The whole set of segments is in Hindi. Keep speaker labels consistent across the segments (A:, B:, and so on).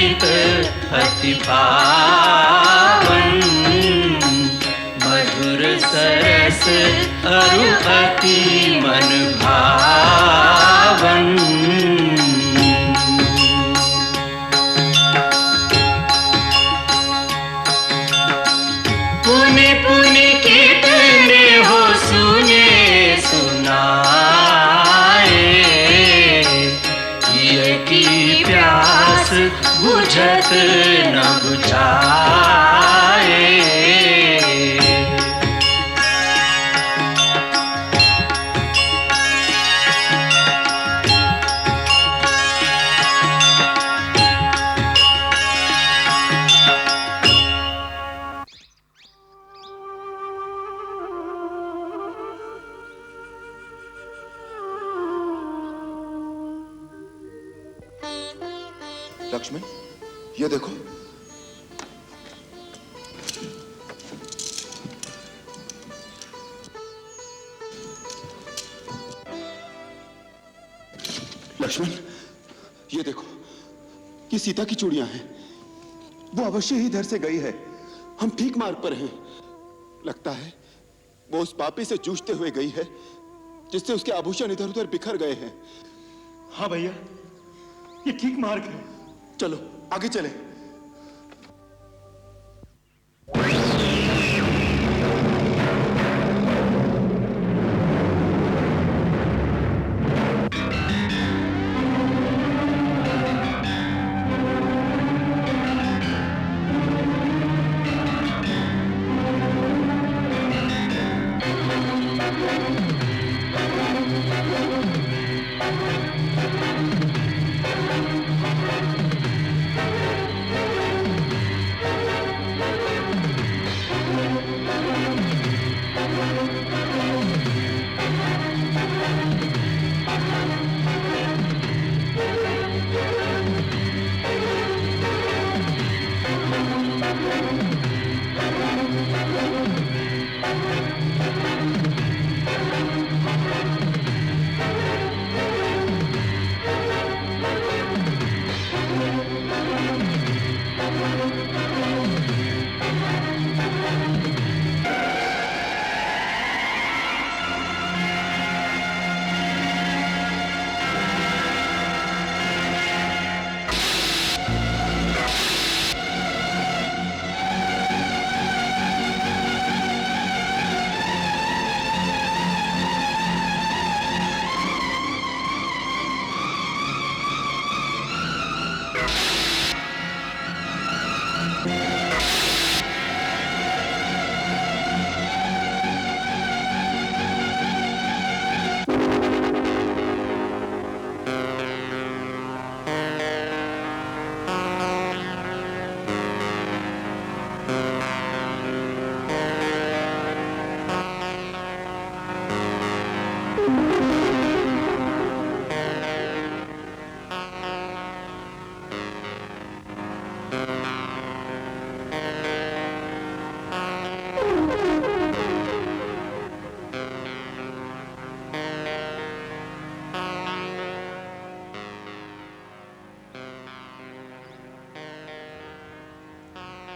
A: गीत अति पावन, मधुर सरस अरु अति मन भावन। पुनि पुनि कितने हो सुने सुनाए, ये की प्यास बुझत न बुझाए।
B: लक्ष्मण, ये देखो। लक्ष्मण, ये देखो, ये सीता की चूड़ियां हैं। वो अवश्य ही इधर से गई है। हम ठीक मार्ग पर हैं। लगता है वो उस पापी से जूझते हुए गई है जिससे उसके आभूषण इधर उधर बिखर गए हैं।
C: हाँ भैया, ये ठीक मार्ग है।
B: चलो आगे चलें।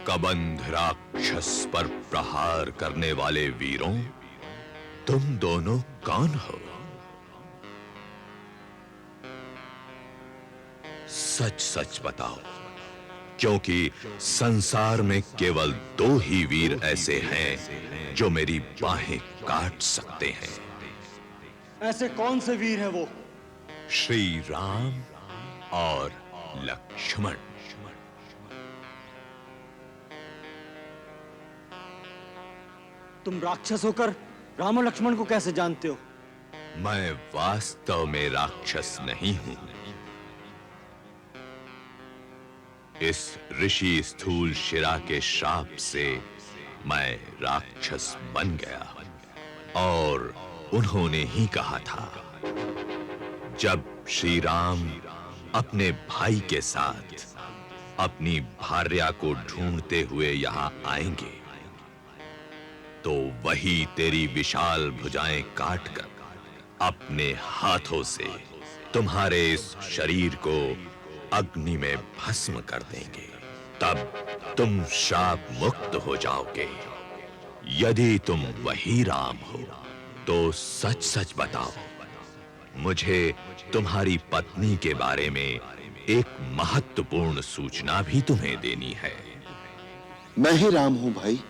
D: कबंध राक्षस पर प्रहार करने वाले वीरों, तुम दोनों कौन हो? सच सच बताओ, क्योंकि संसार में केवल 2 ही वीर ऐसे हैं जो मेरी बाहें काट सकते हैं।
C: ऐसे कौन से वीर हैं वो?
D: श्री राम और लक्ष्मण।
C: तुम राक्षस होकर राम और लक्ष्मण को कैसे जानते हो?
D: मैं वास्तव में राक्षस नहीं हूं। इस ऋषि स्थूल शिरा के श्राप से मैं राक्षस बन गया। और उन्होंने ही कहा था, जब श्री राम अपने भाई के साथ अपनी भार्या को ढूंढते हुए यहां आएंगे, तो वही तेरी विशाल भुजाएं काटकर अपने हाथों से तुम्हारे इस शरीर को अग्नि में भस्म कर देंगे। तब तुम शाप मुक्त हो जाओगे। यदि तुम वही राम हो तो सच सच बताओ। मुझे तुम्हारी पत्नी के बारे में एक महत्वपूर्ण सूचना भी तुम्हें देनी है।
B: मैं ही राम हूं भाई।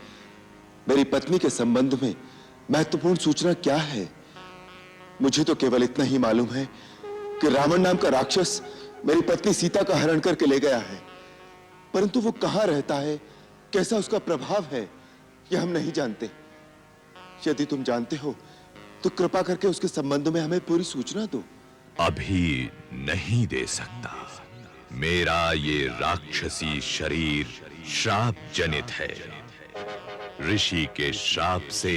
B: मेरी पत्नी के संबंध में महत्वपूर्ण सूचना क्या है? मुझे तो केवल इतना ही मालूम है कि रावण नाम का राक्षस मेरी पत्नी सीता का हरण करके ले गया है, परंतु वो कहां रहता है, कैसा उसका प्रभाव है, यह हम नहीं जानते। यदि तुम जानते हो तो कृपा करके उसके संबंध में हमें पूरी सूचना दो।
D: अभी नहीं दे सकता। मेरा ये राक्षसी शरीर श्राप जनित है। ऋषि के श्राप से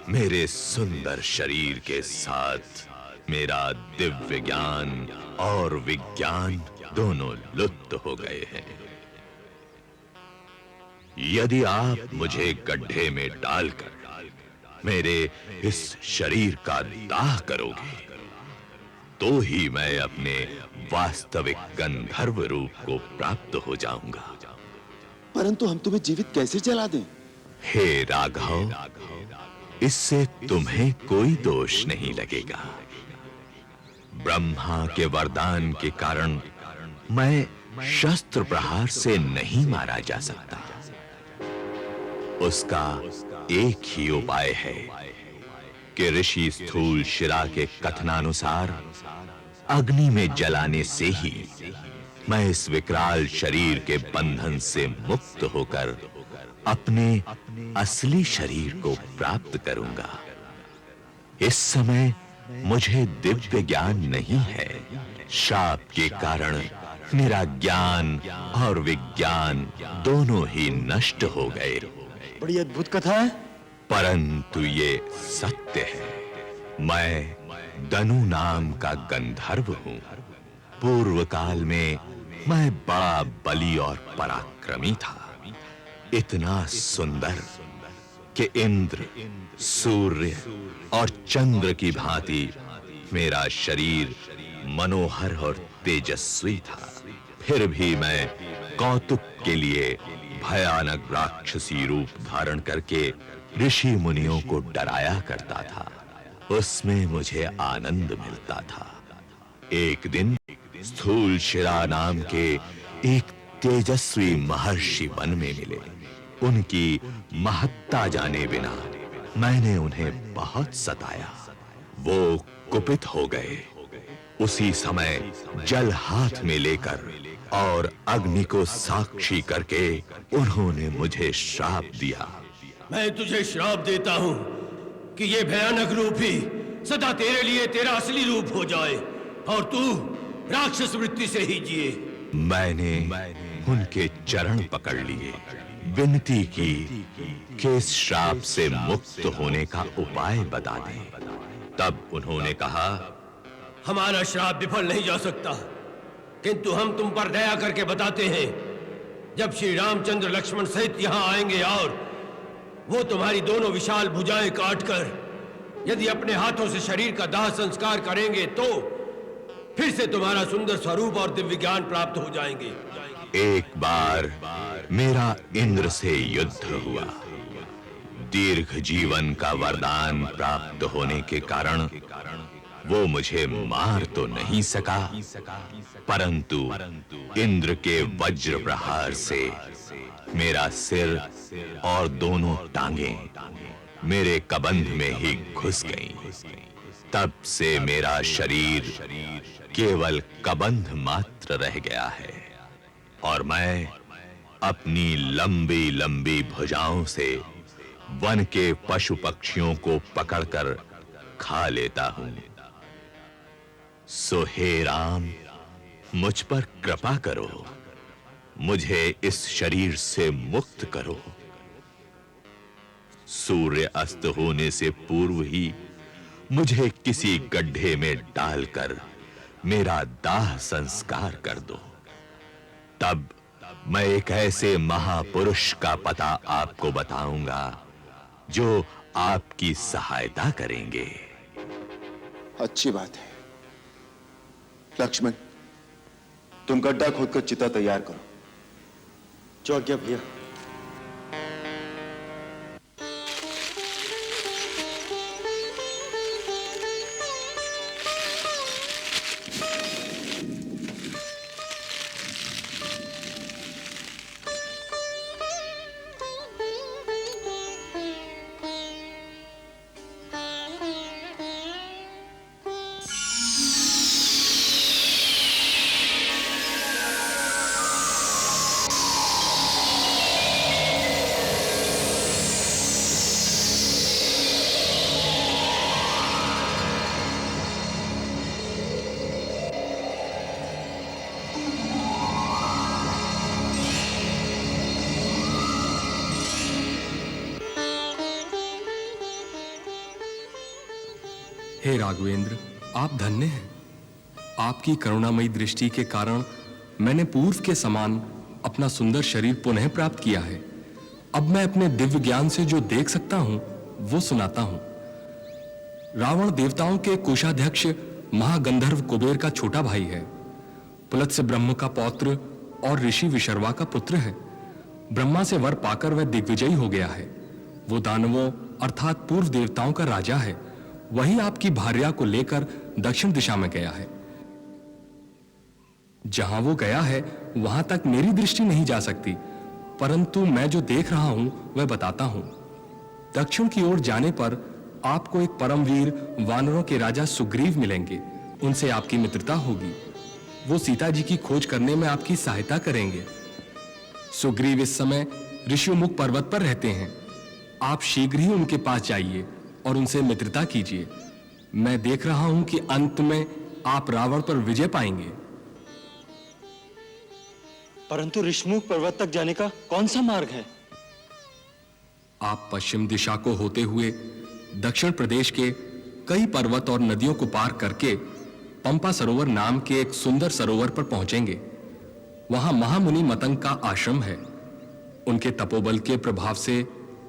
D: मेरे सुंदर शरीर के साथ मेरा दिव्य ज्ञान और विज्ञान दोनों लुप्त हो गए हैं। यदि आप मुझे गड्ढे में डालकर मेरे इस शरीर का दाह करोगे तो ही मैं अपने वास्तविक गंधर्व रूप को प्राप्त हो जाऊंगा।
B: परंतु हम तुम्हें जीवित कैसे जला दें?
D: हे राघव, इससे तुम्हें कोई दोष नहीं लगेगा। ब्रह्मा के वरदान के कारण मैं शस्त्र प्रहार से नहीं मारा जा सकता। उसका एक ही उपाय है कि ऋषि स्थूल शिरा के कथनानुसार अग्नि में जलाने से ही मैं इस विकराल शरीर के बंधन से मुक्त होकर अपने असली शरीर को प्राप्त करूंगा। इस समय मुझे दिव्य ज्ञान नहीं है। शाप के कारण मेरा ज्ञान और विज्ञान दोनों ही नष्ट हो गए।
C: बड़ी अद्भुत कथा है।
D: परंतु ये सत्य है। मैं दनु नाम का गंधर्व हूं। पूर्व काल में मैं बड़ा बली और पराक्रमी था, इतना सुंदर कि इंद्र, सूर्य और चंद्र की भांति मेरा शरीर मनोहर और तेजस्वी था। फिर भी मैं कौतुक के लिए भयानक राक्षसी रूप धारण करके ऋषि मुनियों को डराया करता था। उसमें मुझे आनंद मिलता था। एक दिन स्थूल शिरा नाम के एक तेजस्वी महर्षि वन में मिले। उनकी महत्ता जाने बिना मैंने उन्हें बहुत सताया। वो कुपित हो गए। उसी समय जल हाथ में लेकर और अग्नि को साक्षी करके उन्होंने मुझे श्राप दिया।
E: मैं तुझे श्राप देता हूं कि ये भयानक रूप ही सदा तेरे लिए तेरा असली रूप हो जाए और तू राक्षस वृत्ति से ही जिए।
D: मैंने उनके चरण पकड़ लिए, विनती की कि इस श्राप से मुक्त होने का उपाय बता दें। तब उन्होंने कहा,
E: हमारा श्राप विफल नहीं जा सकता, किंतु हम तुम पर दया करके बताते हैं, जब श्री रामचंद्र लक्ष्मण सहित यहाँ आएंगे और वो तुम्हारी दोनों विशाल भुजाएं काटकर यदि अपने हाथों से शरीर का दाह संस्कार करेंगे तो फिर से तुम्हारा सुंदर स्वरूप और दिव्य ज्ञान प्राप्त हो जाएंगे।
D: एक बार मेरा इंद्र से युद्ध हुआ। दीर्घ जीवन का वरदान प्राप्त होने के कारण वो मुझे मार तो नहीं सका, परंतु इंद्र के वज्र प्रहार से मेरा सिर और दोनों टांगें मेरे कबंध में ही घुस गईं। तब से मेरा शरीर केवल कबंध मात्र रह गया है और मैं अपनी लंबी लंबी भुजाओं से वन के पशु पक्षियों को पकड़कर खा लेता हूं। सो हे राम, मुझ पर कृपा करो, मुझे इस शरीर से मुक्त करो। सूर्य अस्त होने से पूर्व ही मुझे किसी गड्ढे में डालकर मेरा दाह संस्कार कर दो। तब मैं एक ऐसे महापुरुष का पता आपको बताऊंगा जो आपकी सहायता करेंगे।
B: अच्छी बात है लक्ष्मण, तुम गड्ढा खोदकर चिता तैयार करो।
C: जो आज्ञा भैया।
F: हे राघवेंद्र, आप धन्य हैं। आपकी करुणामयी दृष्टि के कारण मैंने पूर्व के समान अपना सुंदर शरीर पुनः प्राप्त किया है। अब मैं अपने दिव्य ज्ञान से जो देख सकता हूं वो सुनाता हूं। रावण देवताओं के कोषाध्यक्ष महागंधर्व कुबेर का छोटा भाई है। पुलत्स्य ब्रह्म का पौत्र और ऋषि विशर्वा का पुत्र है। ब्रह्मा से वर पाकर वह दिग्विजयी हो गया है। वो दानवों अर्थात पूर्व देवताओं का राजा है। वही आपकी भार्या को लेकर दक्षिण दिशा में गया है। जहां वो गया है वहां तक मेरी दृष्टि नहीं जा सकती, परंतु मैं जो देख रहा हूं वह बताता हूं। दक्षिण की ओर जाने पर आपको एक परमवीर वानरों के राजा सुग्रीव मिलेंगे। उनसे आपकी मित्रता होगी। वो सीता जी की खोज करने में आपकी सहायता करेंगे। सुग्रीव इस समय ऋषिमुख पर्वत पर रहते हैं। आप शीघ्र ही उनके पास जाइए और उनसे मित्रता कीजिए। मैं देख रहा हूं कि अंत में आप रावण पर विजय पाएंगे।
C: परंतु ऋषिमुख पर्वत तक जाने का कौन सा मार्ग है?
F: आप पश्चिम दिशा को होते हुए दक्षिण प्रदेश के कई पर्वत और नदियों को पार करके पंपा सरोवर नाम के एक सुंदर सरोवर पर पहुंचेंगे। वहां महामुनि मतंग का आश्रम है। उनके तपोबल के प्रभाव से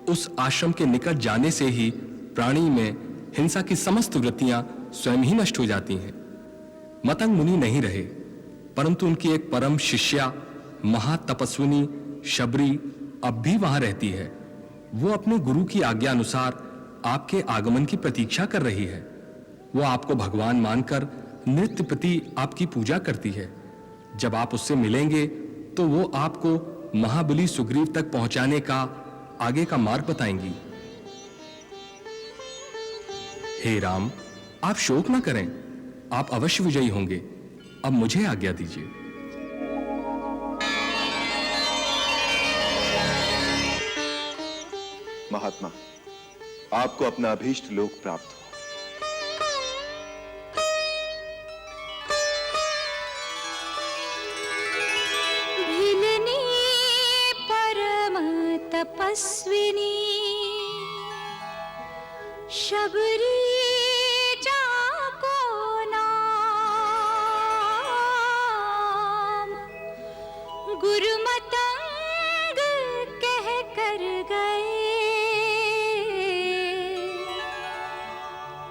F: उस आश्रम के निकट जाने से ही प्राणी में हिंसा की समस्त वृत्तियां स्वयं ही नष्ट हो जाती हैं। मतंग मुनि नहीं रहे, परंतु उनकी एक परम शिष्या महातपस्विनी शबरी अब भी वहां रहती है। वो अपने गुरु की आज्ञा अनुसार आपके आगमन की प्रतीक्षा कर रही है। वो आपको भगवान मानकर नित्य प्रति आपकी पूजा करती है। जब आप उससे मिलेंगे तो वो आपको महाबली सुग्रीव तक पहुंचाने का आगे का मार्ग बताएंगी। हे राम, आप शोक न करें, आप अवश्य विजयी होंगे। अब मुझे आज्ञा दीजिए।
B: महात्मा, आपको अपना अभीष्ट लोक प्राप्त हो।
G: भिलनी परम तपस्विनी शबरी जाको नाम गुरुमतंग कह कर गए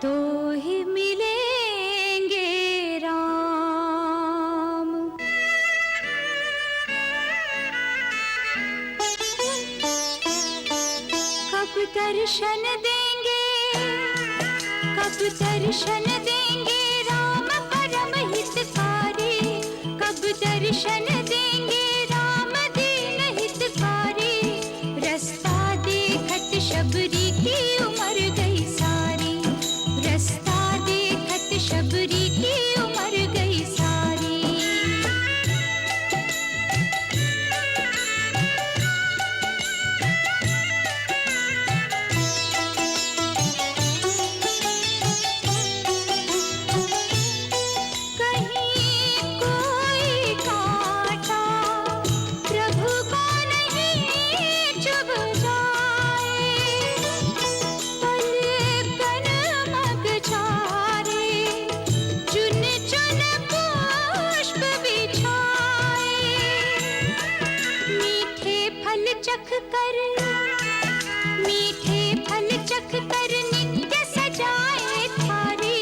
G: तो ही मिलेंगे राम। कब दर्शन देंगे, कब दर्शन देंगे राम परम हितकारी। कब दर्शन देंगे राम दीन हितकारी। रास्ता देखत शबरी की उम्र गई सारी। रास्ता देखत शबरी की उम्र गई सारी। चख कर मीठे फल चख कर नित्य सजाए थारी।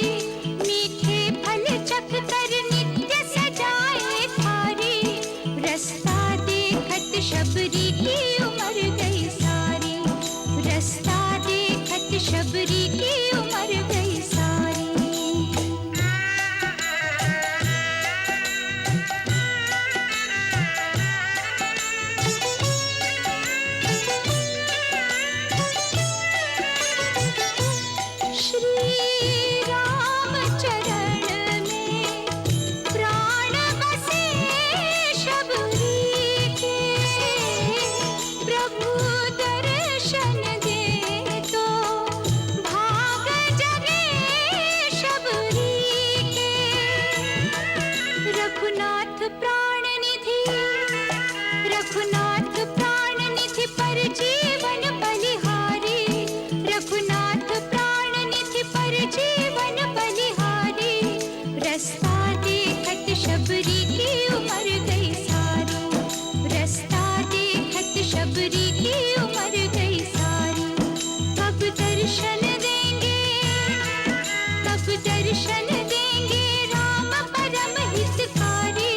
G: मीठे फल चख कर नित्य सजाए थारी। दर्शन दे तो भाग जगे शबरी के। रघुनाथ प्राण निधि, रघुनाथ प्राण निधि पर जीवन बलिहारी। रघुनाथ प्राण निधि पर जीवन बलिहारी। रास्ता देखत शबरी की उमर गई सारी। रास्ता देखत शबरी की उमर गई सारी। कब दर्शन देंगे, कब दर्शन देंगे राम परम हितकारी।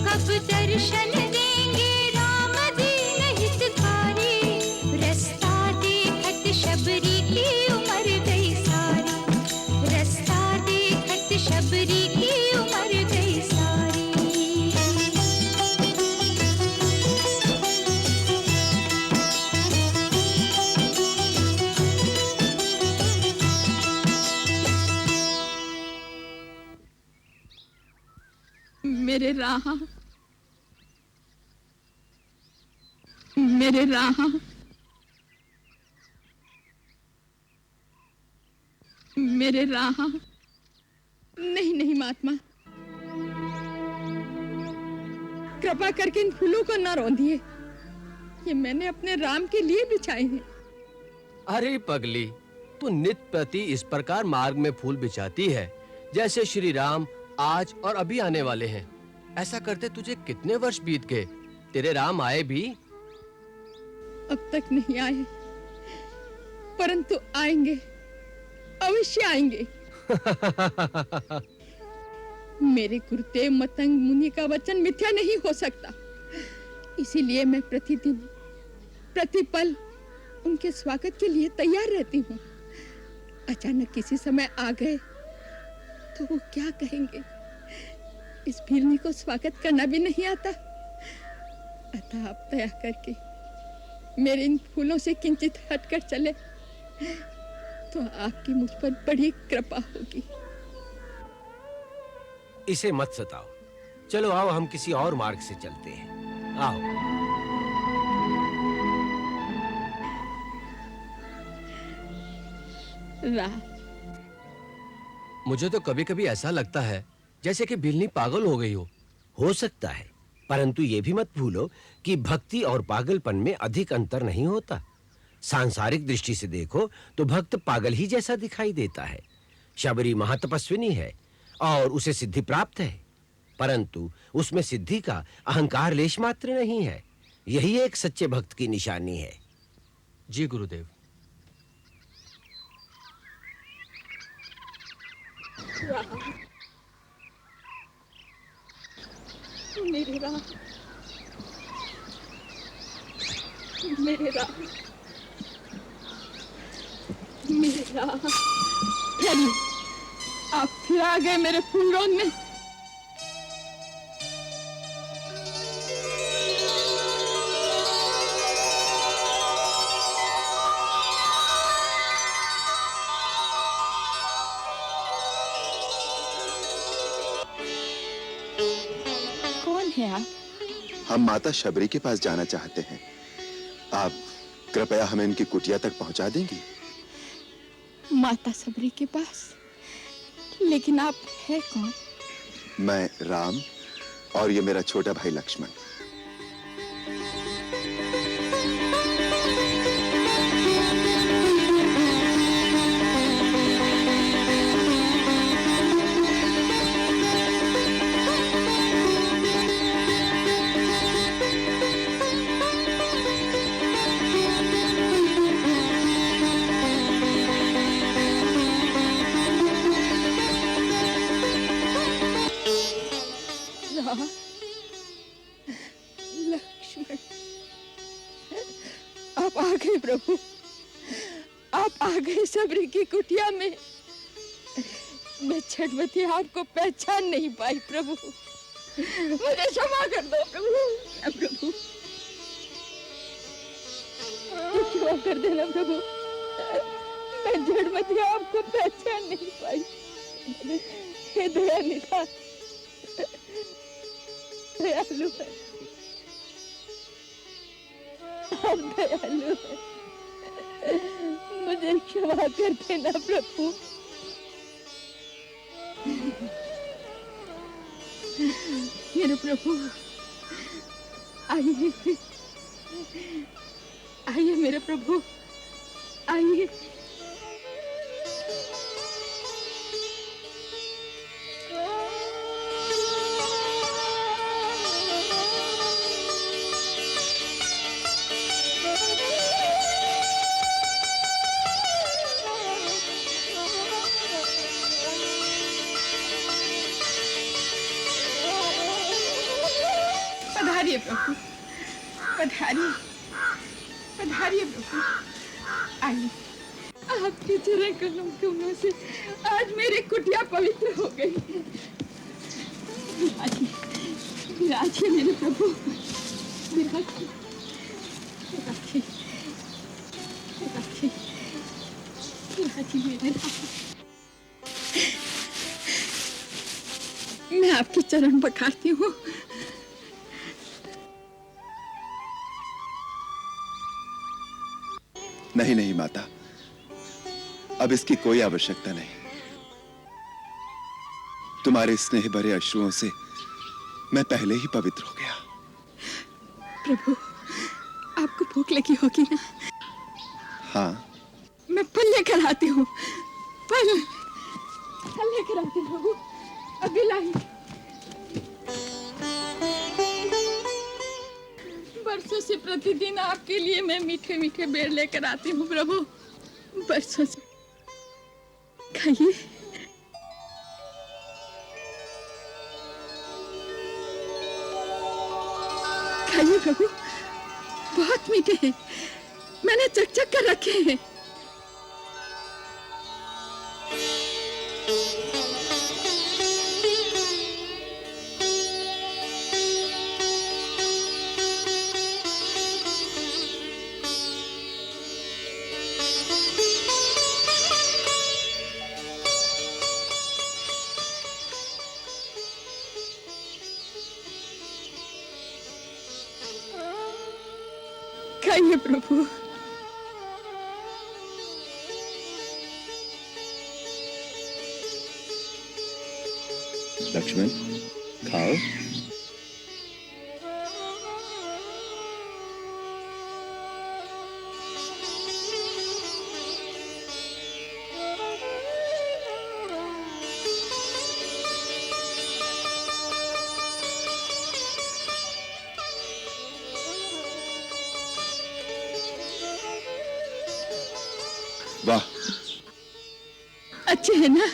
G: कब दर्शन देंगे राम दीन हितकारी। रास्ता देखत शबरी की उमर गई सारी। रास्ता देखत शबरी की उमर गई सारी।
H: मेरे राहा, मेरे राहा, मेरे राहा। नहीं नहीं महात्मा, कृपा करके इन फूलों को न रौंदिए। ये मैंने अपने राम के लिए बिछाए हैं।
E: अरे पगली, तू नित्य प्रति इस प्रकार मार्ग में फूल बिछाती है जैसे श्री राम आज और अभी आने वाले हैं। ऐसा करते तुझे कितने वर्ष बीत गए? तेरे राम आए भी?
H: अब तक नहीं आए, परंतु आएंगे, अवश्य आएंगे। मेरे गुरुदेव मतंग मुनि का वचन मिथ्या नहीं हो सकता। इसीलिए मैं प्रतिदिन प्रतिपल उनके स्वागत के लिए तैयार रहती हूँ। अचानक किसी समय आ गए तो वो क्या कहेंगे? इस भीलनी को स्वागत करना भी नहीं आता। अतः आप दया करके मेरे इन फूलों से किंचित हटकर चले तो आपकी मुझ पर बड़ी कृपा होगी।
E: इसे मत सताओ। चलो आओ, हम किसी और मार्ग से चलते हैं। आओ।
H: राह,
E: मुझे तो कभी-कभी ऐसा लगता है जैसे कि बिल्ली पागल हो गई हो। हो सकता है, परंतु ये भी मत भूलो कि भक्ति और पागलपन में अधिक अंतर नहीं होता। सांसारिक दृष्टि से देखो तो भक्त पागल ही जैसा दिखाई देता है। शबरी महातपस्विनी है और उसे सिद्धि प्राप्त है, परंतु उसमें सिद्धि का अहंकार लेश मात्र नहीं है। यही एक सच्चे भक्त की निशानी है। जी गुरुदेव।
H: मेरे राह, मेरे राह, मेरे राह। आप फिर आ गए मेरे फूलों में।
B: हम माता शबरी के पास जाना चाहते हैं। आप कृपया हमें इनकी कुटिया तक पहुंचा देंगी?
H: माता शबरी के पास? लेकिन आप है कौन?
B: मैं राम और ये मेरा छोटा भाई लक्ष्मण।
H: लक्ष्मण, आप आ गए प्रभु, आप आ गए शबरी की कुटिया में। मैं छठवती आपको पहचान नहीं पाई प्रभु, मुझे क्षमा कर दो प्रभु। प्रभु क्षमा कर देना प्रभु, मैं जड़मती आपको पहचान नहीं पाई। हे दयानिधि, दयालु है, आप दयालु है। मुझे क्षमा कर देना प्रभु। मेरे प्रभु, आइए आइए मेरे प्रभु, आइए। पधारिए प्रभु, पधारिए पधारिए प्रभु, आइए। आपके चरण कमलों से आज मेरी कुटिया पवित्र हो गई। विराजिए मेरे प्रभु, विराजिए विराजिए विराजिए विराजिए मेरे राजा। मैं आपके चरण पखारती हूँ।
B: नहीं नहीं माता, अब इसकी कोई आवश्यकता नहीं। तुम्हारे स्नेह भरे अश्रुओं से मैं पहले ही पवित्र हो गया।
H: प्रभु, आपको भूख लगी होगी ना?
B: हाँ।
H: मैं फल लेकर आती हूँ, फल लेकर आती हूँ प्रभु, अभी लाई। बरसों से प्रतिदिन आपके लिए मैं मीठे मीठे बेर लेकर आती हूँ प्रभु, बरसों से। खाइए। खाइए प्रभु, बहुत मीठे हैं, मैंने चक-चक कर रखे हैं। खाइए प्रभु।
B: लक्ष्मण, खाओ। वाह,
H: अच्छे हैं ना?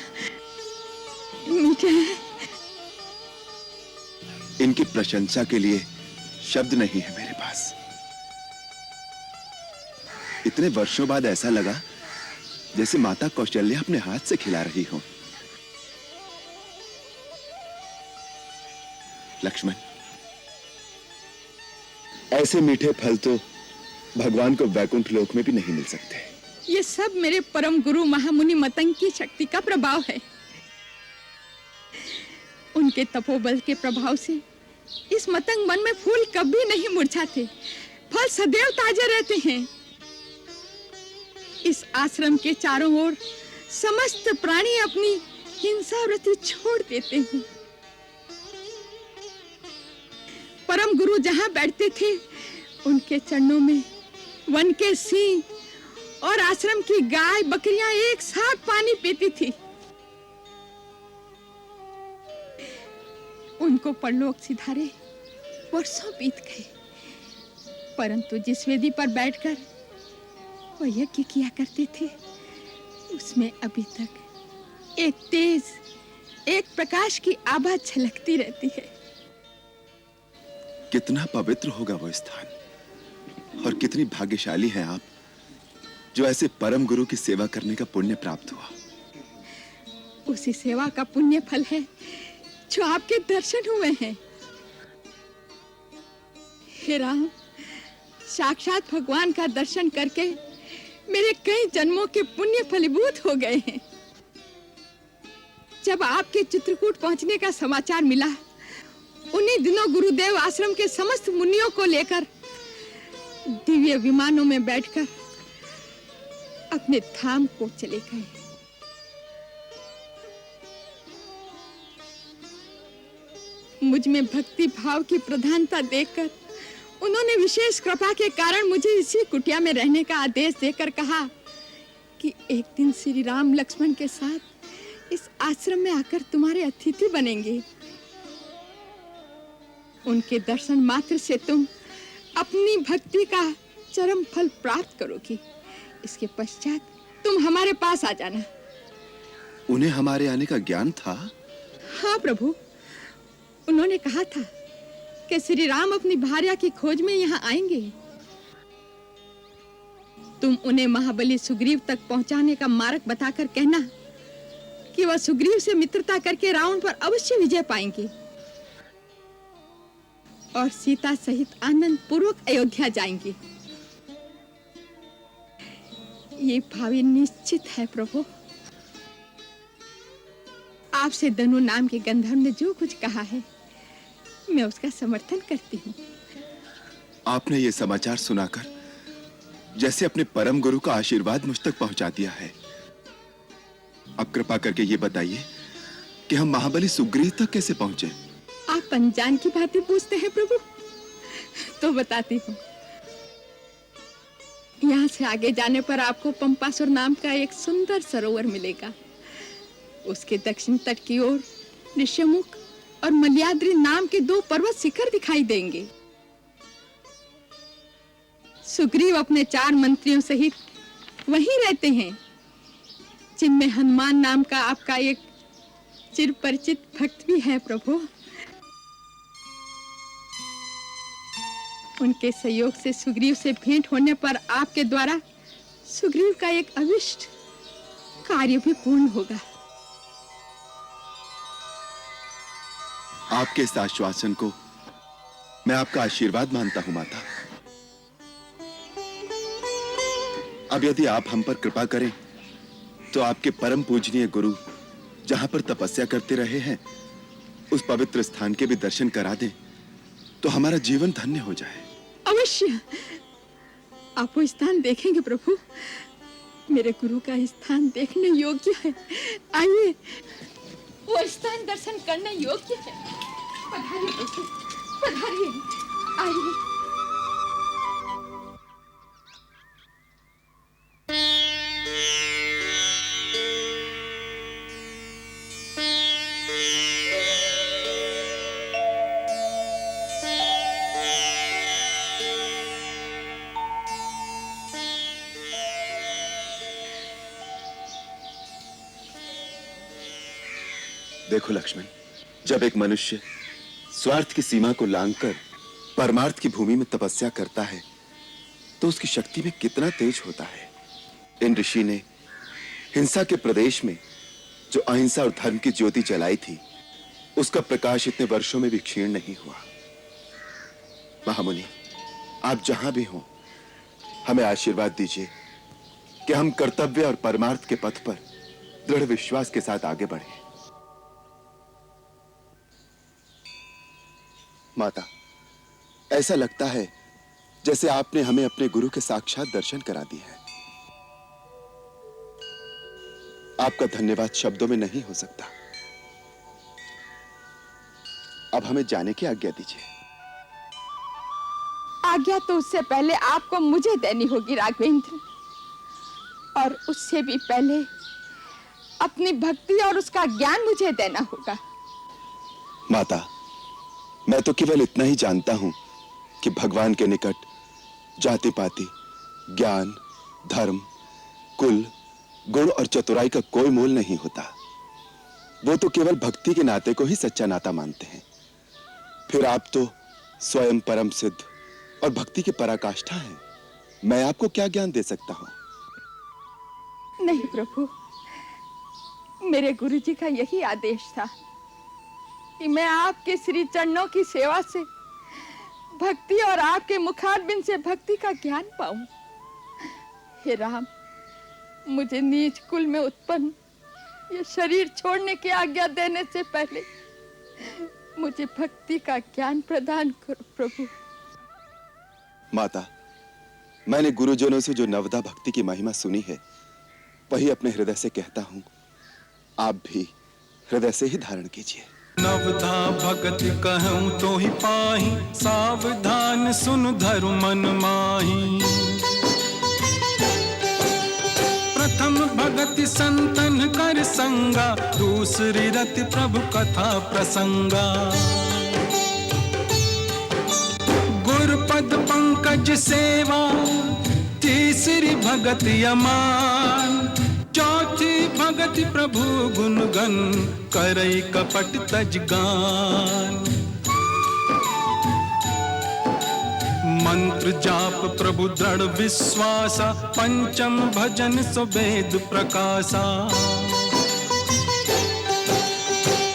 H: मीठे हैं।
B: इनकी प्रशंसा के लिए शब्द नहीं है मेरे पास। इतने वर्षों बाद ऐसा लगा जैसे माता कौशल्या अपने हाथ से खिला रही हो। लक्ष्मण, ऐसे मीठे फल तो भगवान को वैकुंठ लोक में भी नहीं मिल सकते।
H: ये सब मेरे परम गुरु महामुनि मतंग की शक्ति का प्रभाव है। उनके तपोबल के प्रभाव से इस मतंग मन में फूल कभी नहीं मुरझाते, फल सदैव ताजे रहते हैं। इस आश्रम के चारों ओर समस्त प्राणी अपनी हिंसा वृत्ति छोड़ देते हैं। परम गुरु जहां बैठते थे, उनके चरणों में वन के सिंह और आश्रम की गाय बकरियां एक साथ पानी पीती थी। उनको परलोक सिधारे वर्षों बीत गए, परंतु जिस वेदी पर बैठकर वो यज्ञ किया करते थे, उसमें अभी तक एक तेज, एक प्रकाश की आभा झलकती रहती है।
B: कितना पवित्र होगा वो स्थान, और कितनी भाग्यशाली हैं आप जो ऐसे परम गुरु की सेवा करने का पुण्य प्राप्त हुआ।
H: उसी सेवा का पुण्य फल है जो आपके दर्शन हुए हैं। हे राम, साक्षात भगवान का दर्शन करके मेरे कई जन्मों के पुण्य फलीभूत हो गए हैं। जब आपके चित्रकूट पहुंचने का समाचार मिला, उन्हीं दिनों गुरुदेव आश्रम के समस्त मुनियों को लेकर दिव्य विमानों में बैठकर अपने धाम को चले गए। मुझ में भक्ति भाव की प्रधानता देखकर उन्होंने विशेष कृपा के कारण मुझे इसी कुटिया में रहने का आदेश देकर कहा कि एक दिन श्री राम लक्ष्मण के साथ इस आश्रम में आकर तुम्हारे अतिथि बनेंगे। उनके दर्शन मात्र से तुम अपनी भक्ति का चरम फल प्राप्त करोगी। इसके पश्चात तुम हमारे पास आ जाना।
B: उन्हें हमारे आने का ज्ञान था?
H: हाँ प्रभु, उन्होंने कहा था कि श्री राम अपनी भार्या की खोज में यहाँ आएंगे। तुम उन्हें महाबली सुग्रीव तक पहुंचाने का मार्ग बताकर कहना कि वह सुग्रीव से मित्रता करके रावण पर अवश्य विजय पाएंगे और सीता सहित आनंद पूर्वक अयोध्या जाएंगे। ये भावी निश्चित है प्रभु। आपसे दनु नाम के गंधर्व ने जो कुछ कहा है मैं उसका समर्थन करती हूँ।
B: आपने ये समाचार सुनाकर जैसे अपने परम गुरु का आशीर्वाद मुझ तक पहुंचा दिया है। अब कृपा करके ये बताइए कि हम महाबली सुग्रीव तक कैसे पहुंचे?
H: आप अनजान की बातें पूछते हैं प्रभु, तो बताती हूँ। यहाँ से आगे जाने पर आपको पंपासुर नाम का एक सुंदर सरोवर मिलेगा। उसके दक्षिण तट की ओर ऋष्यमुख और मल्याद्रि नाम के 2 पर्वत शिखर दिखाई देंगे। सुग्रीव अपने 4 मंत्रियों सहित वहीं रहते हैं, जिनमें हनुमान नाम का आपका एक चिरपरिचित भक्त भी है प्रभु। उनके सहयोग से सुग्रीव से भेंट होने पर आपके द्वारा सुग्रीव का एक अभिष्ट कार्य भी पूर्ण होगा।
B: आपके इस आश्वासन को मैं आपका आशीर्वाद मानता हूं माता। अब यदि आप हम पर कृपा करें तो आपके परम पूजनीय गुरु जहां पर तपस्या करते रहे हैं उस पवित्र स्थान के भी दर्शन करा दें तो हमारा जीवन धन्य हो जाए।
H: अवश्य आप वो स्थान देखेंगे प्रभु। मेरे गुरु का स्थान देखने योग्य है। आइए, वो स्थान दर्शन करने योग्य है। पधारिए प्रभु, पधारिए, आइए।
B: देखो लक्ष्मण, जब एक मनुष्य स्वार्थ की सीमा को लांघकर परमार्थ की भूमि में तपस्या करता है तो उसकी शक्ति में कितना तेज होता है। इन ऋषि ने हिंसा के प्रदेश में जो अहिंसा और धर्म की ज्योति जलाई थी उसका प्रकाश इतने वर्षों में भी क्षीण नहीं हुआ। महामुनि, आप जहां भी हो हमें आशीर्वाद दीजिए कि हम कर्तव्य और परमार्थ के पथ पर दृढ़ विश्वास के साथ आगे बढ़ें। माता, ऐसा लगता है जैसे आपने हमें अपने गुरु के साक्षात दर्शन करा दिए हैं। आपका धन्यवाद शब्दों में नहीं हो सकता। अब हमें जाने की आज्ञा दीजिए।
H: आज्ञा तो उससे पहले आपको मुझे देनी होगी राघवेंद्र, और उससे भी पहले अपनी भक्ति और उसका ज्ञान मुझे देना होगा।
B: माता, मैं तो केवल इतना ही जानता हूं कि भगवान के निकट जाति पाति, ज्ञान, धर्म, कुल, गुण और चतुराई का कोई मोल नहीं होता। वो तो केवल भक्ति के नाते को ही सच्चा नाता मानते हैं। फिर आप तो स्वयं परम सिद्ध और भक्ति की पराकाष्ठा हैं। मैं आपको क्या ज्ञान दे सकता हूं?
H: नहीं प्रभु, मेरे गुरुजी का यही आदेश था कि मैं आपके श्री चरणों की सेवा से भक्ति और आपके मुखारबिंद से भक्ति का ज्ञान पाऊं। हे राम, मुझे नीच कुल में उत्पन्न ये शरीर छोड़ने की आज्ञा देने से पहले मुझे भक्ति का ज्ञान प्रदान करो प्रभु।
B: माता, मैंने गुरुजनों से जो नवदा भक्ति की महिमा सुनी है वही अपने हृदय से कहता हूं। आप भी हृदय से ही धारण कीजिए।
I: नवधा भगत कहूं तो ही पाही, सावधान सुन धरु मन माही। प्रथम भगति संतन कर संगा, दूसरी रति प्रभु कथा प्रसंगा। गुरुपद पंकज सेवा, तीसरी भगति अमान। चौथी भगति प्रभु गुणगन, करई कपट तज गान। मंत्र जाप प्रभु दृढ़ विश्वासा, पंचम भजन सुवेद प्रकाशा।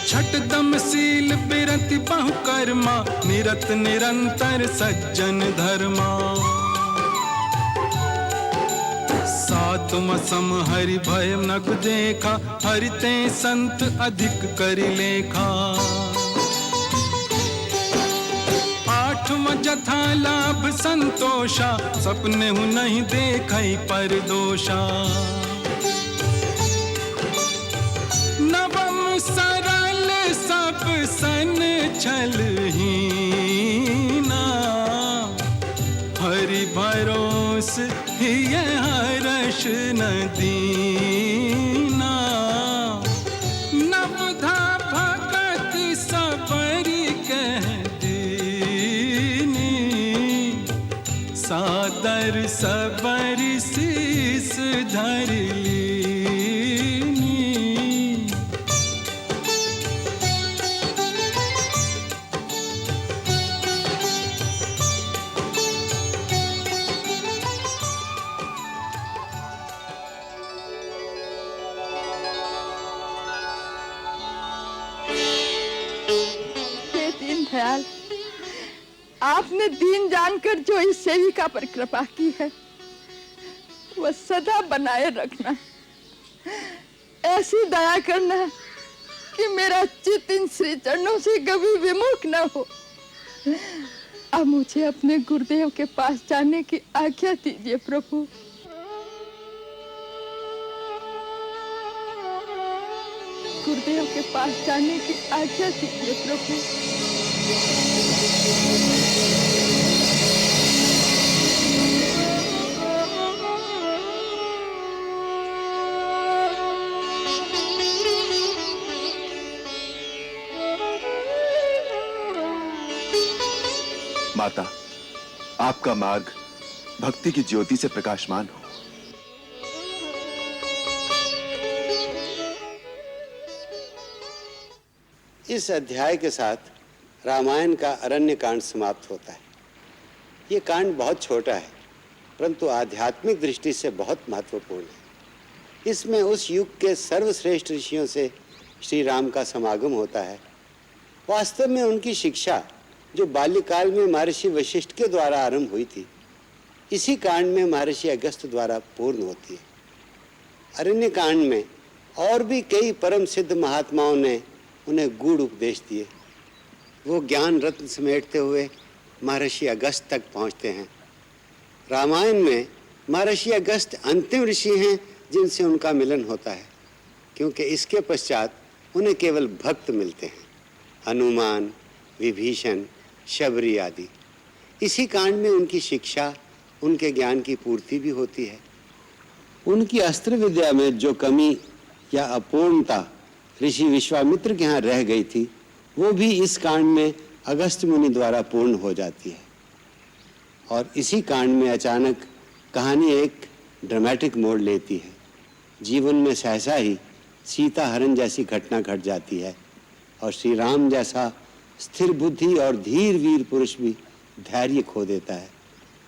I: छठदम शील बिरति बहु कर्मा, निरत निरंतर सज्जन धर्मा। सातम सम हरि भय नग देखा, हरिते संत अधिक करि लेखा। आठम जथा लाभ संतोषा, सपने हूँ नहीं देखई पर दोषा। नवम सरल सब सन छलहीना, हरि भरोस हिय हर्ष न दीना। नवधा भगत सबरी कह दीनी, सादर सबरी शीस धर लीनी।
H: दयाल, आपने दीन जानकर जो इस सेविका पर कृपा की है वह सदा बनाए रखना। ऐसी दया करना कि मेरा चित्त इन श्री चरणों से कभी विमुख न हो। अब मुझे अपने गुरुदेव के पास जाने की आज्ञा दीजिए प्रभु। गुरुदेव के पास जाने की आज्ञा दीजिए प्रभु।
B: माता, आपका मार्ग भक्ति की ज्योति से प्रकाशमान हो।
J: इस अध्याय के साथ रामायण का अरण्य कांड समाप्त होता है। ये कांड बहुत छोटा है परंतु आध्यात्मिक दृष्टि से बहुत महत्वपूर्ण है। इसमें उस युग के सर्वश्रेष्ठ ऋषियों से श्री राम का समागम होता है। वास्तव में उनकी शिक्षा जो बाल्यकाल में महर्षि वशिष्ठ के द्वारा आरंभ हुई थी, इसी कांड में महर्षि अगस्त्य द्वारा पूर्ण होती है। अरण्य कांड में और भी कई परम सिद्ध महात्माओं ने उन्हें गूढ़ उपदेश दिए। वो ज्ञान रत्न समेटते हुए महर्षि अगस्त्य तक पहुंचते हैं। रामायण में महर्षि अगस्त्य अंतिम ऋषि हैं जिनसे उनका मिलन होता है, क्योंकि इसके पश्चात उन्हें केवल भक्त मिलते हैं, हनुमान, विभीषण, शबरी आदि। इसी कांड में उनकी शिक्षा, उनके ज्ञान की पूर्ति भी होती है। उनकी अस्त्र विद्या में जो कमी या अपूर्णता ऋषि विश्वामित्र के यहाँ रह गई थी, वो भी इस कांड में अगस्त्य मुनि द्वारा पूर्ण हो जाती है। और इसी कांड में अचानक कहानी एक ड्रामेटिक मोड़ लेती है। जीवन में सहसा ही सीता हरण जैसी घटना घट जाती है और श्री राम जैसा स्थिर बुद्धि और धीर वीर पुरुष भी धैर्य खो देता है।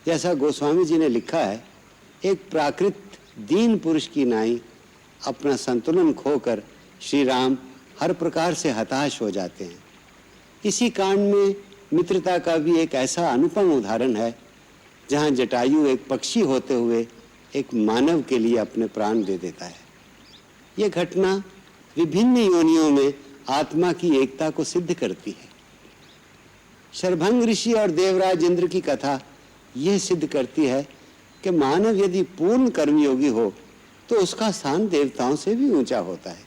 J: जैसा गोस्वामी जी ने लिखा है, एक प्राकृत दीन पुरुष की नाई अपना संतुलन खोकर श्री राम हर प्रकार से हताश हो जाते हैं। इसी कांड में मित्रता का भी एक ऐसा अनुपम उदाहरण है जहां जटायु एक पक्षी होते हुए एक मानव के लिए अपने प्राण दे देता है। यह घटना विभिन्न योनियों में आत्मा की एकता को सिद्ध करती है। शरभंग ऋषि और देवराज इंद्र की कथा यह सिद्ध करती है कि मानव यदि पूर्ण कर्मयोगी हो तो उसका स्थान देवताओं से भी ऊंचा होता है।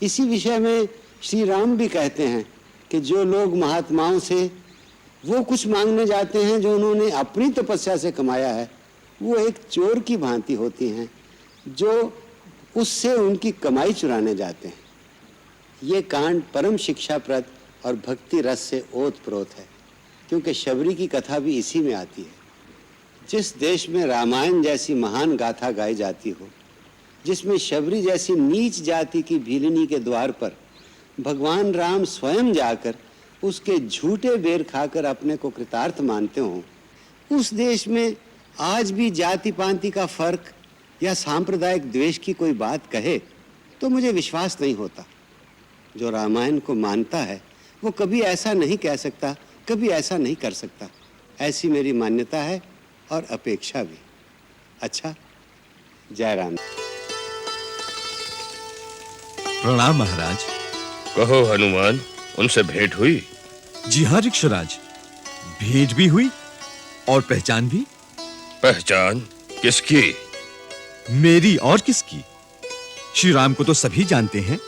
J: इसी विषय में श्री राम भी कहते हैं कि जो लोग महात्माओं से वो कुछ मांगने जाते हैं जो उन्होंने अपनी तपस्या से कमाया है, वो एक चोर की भांति होती हैं जो उससे उनकी कमाई चुराने जाते हैं। ये कांड परम शिक्षाप्रद और भक्ति रस से ओतप्रोत है, क्योंकि शबरी की कथा भी इसी में आती है। जिस देश में रामायण जैसी महान गाथा गाई जाती हो, जिसमें शबरी जैसी नीच जाति की भीलिनी के द्वार पर भगवान राम स्वयं जाकर उसके झूठे बेर खाकर अपने को कृतार्थ मानते हों, उस देश में आज भी जाति पांति का फर्क या सांप्रदायिक द्वेष की कोई बात कहे तो मुझे विश्वास नहीं होता। जो रामायण को मानता है वो कभी ऐसा नहीं कह सकता, कभी ऐसा नहीं कर सकता। ऐसी मेरी मान्यता है और अपेक्षा भी। अच्छा, जय राम।
K: प्रणाम महाराज।
E: कहो हनुमान, उनसे भेंट हुई?
K: जी हाँ ऋक्षराज, भेंट भी हुई और पहचान भी।
E: पहचान किसकी?
K: मेरी और किसकी? श्री राम को तो सभी जानते हैं।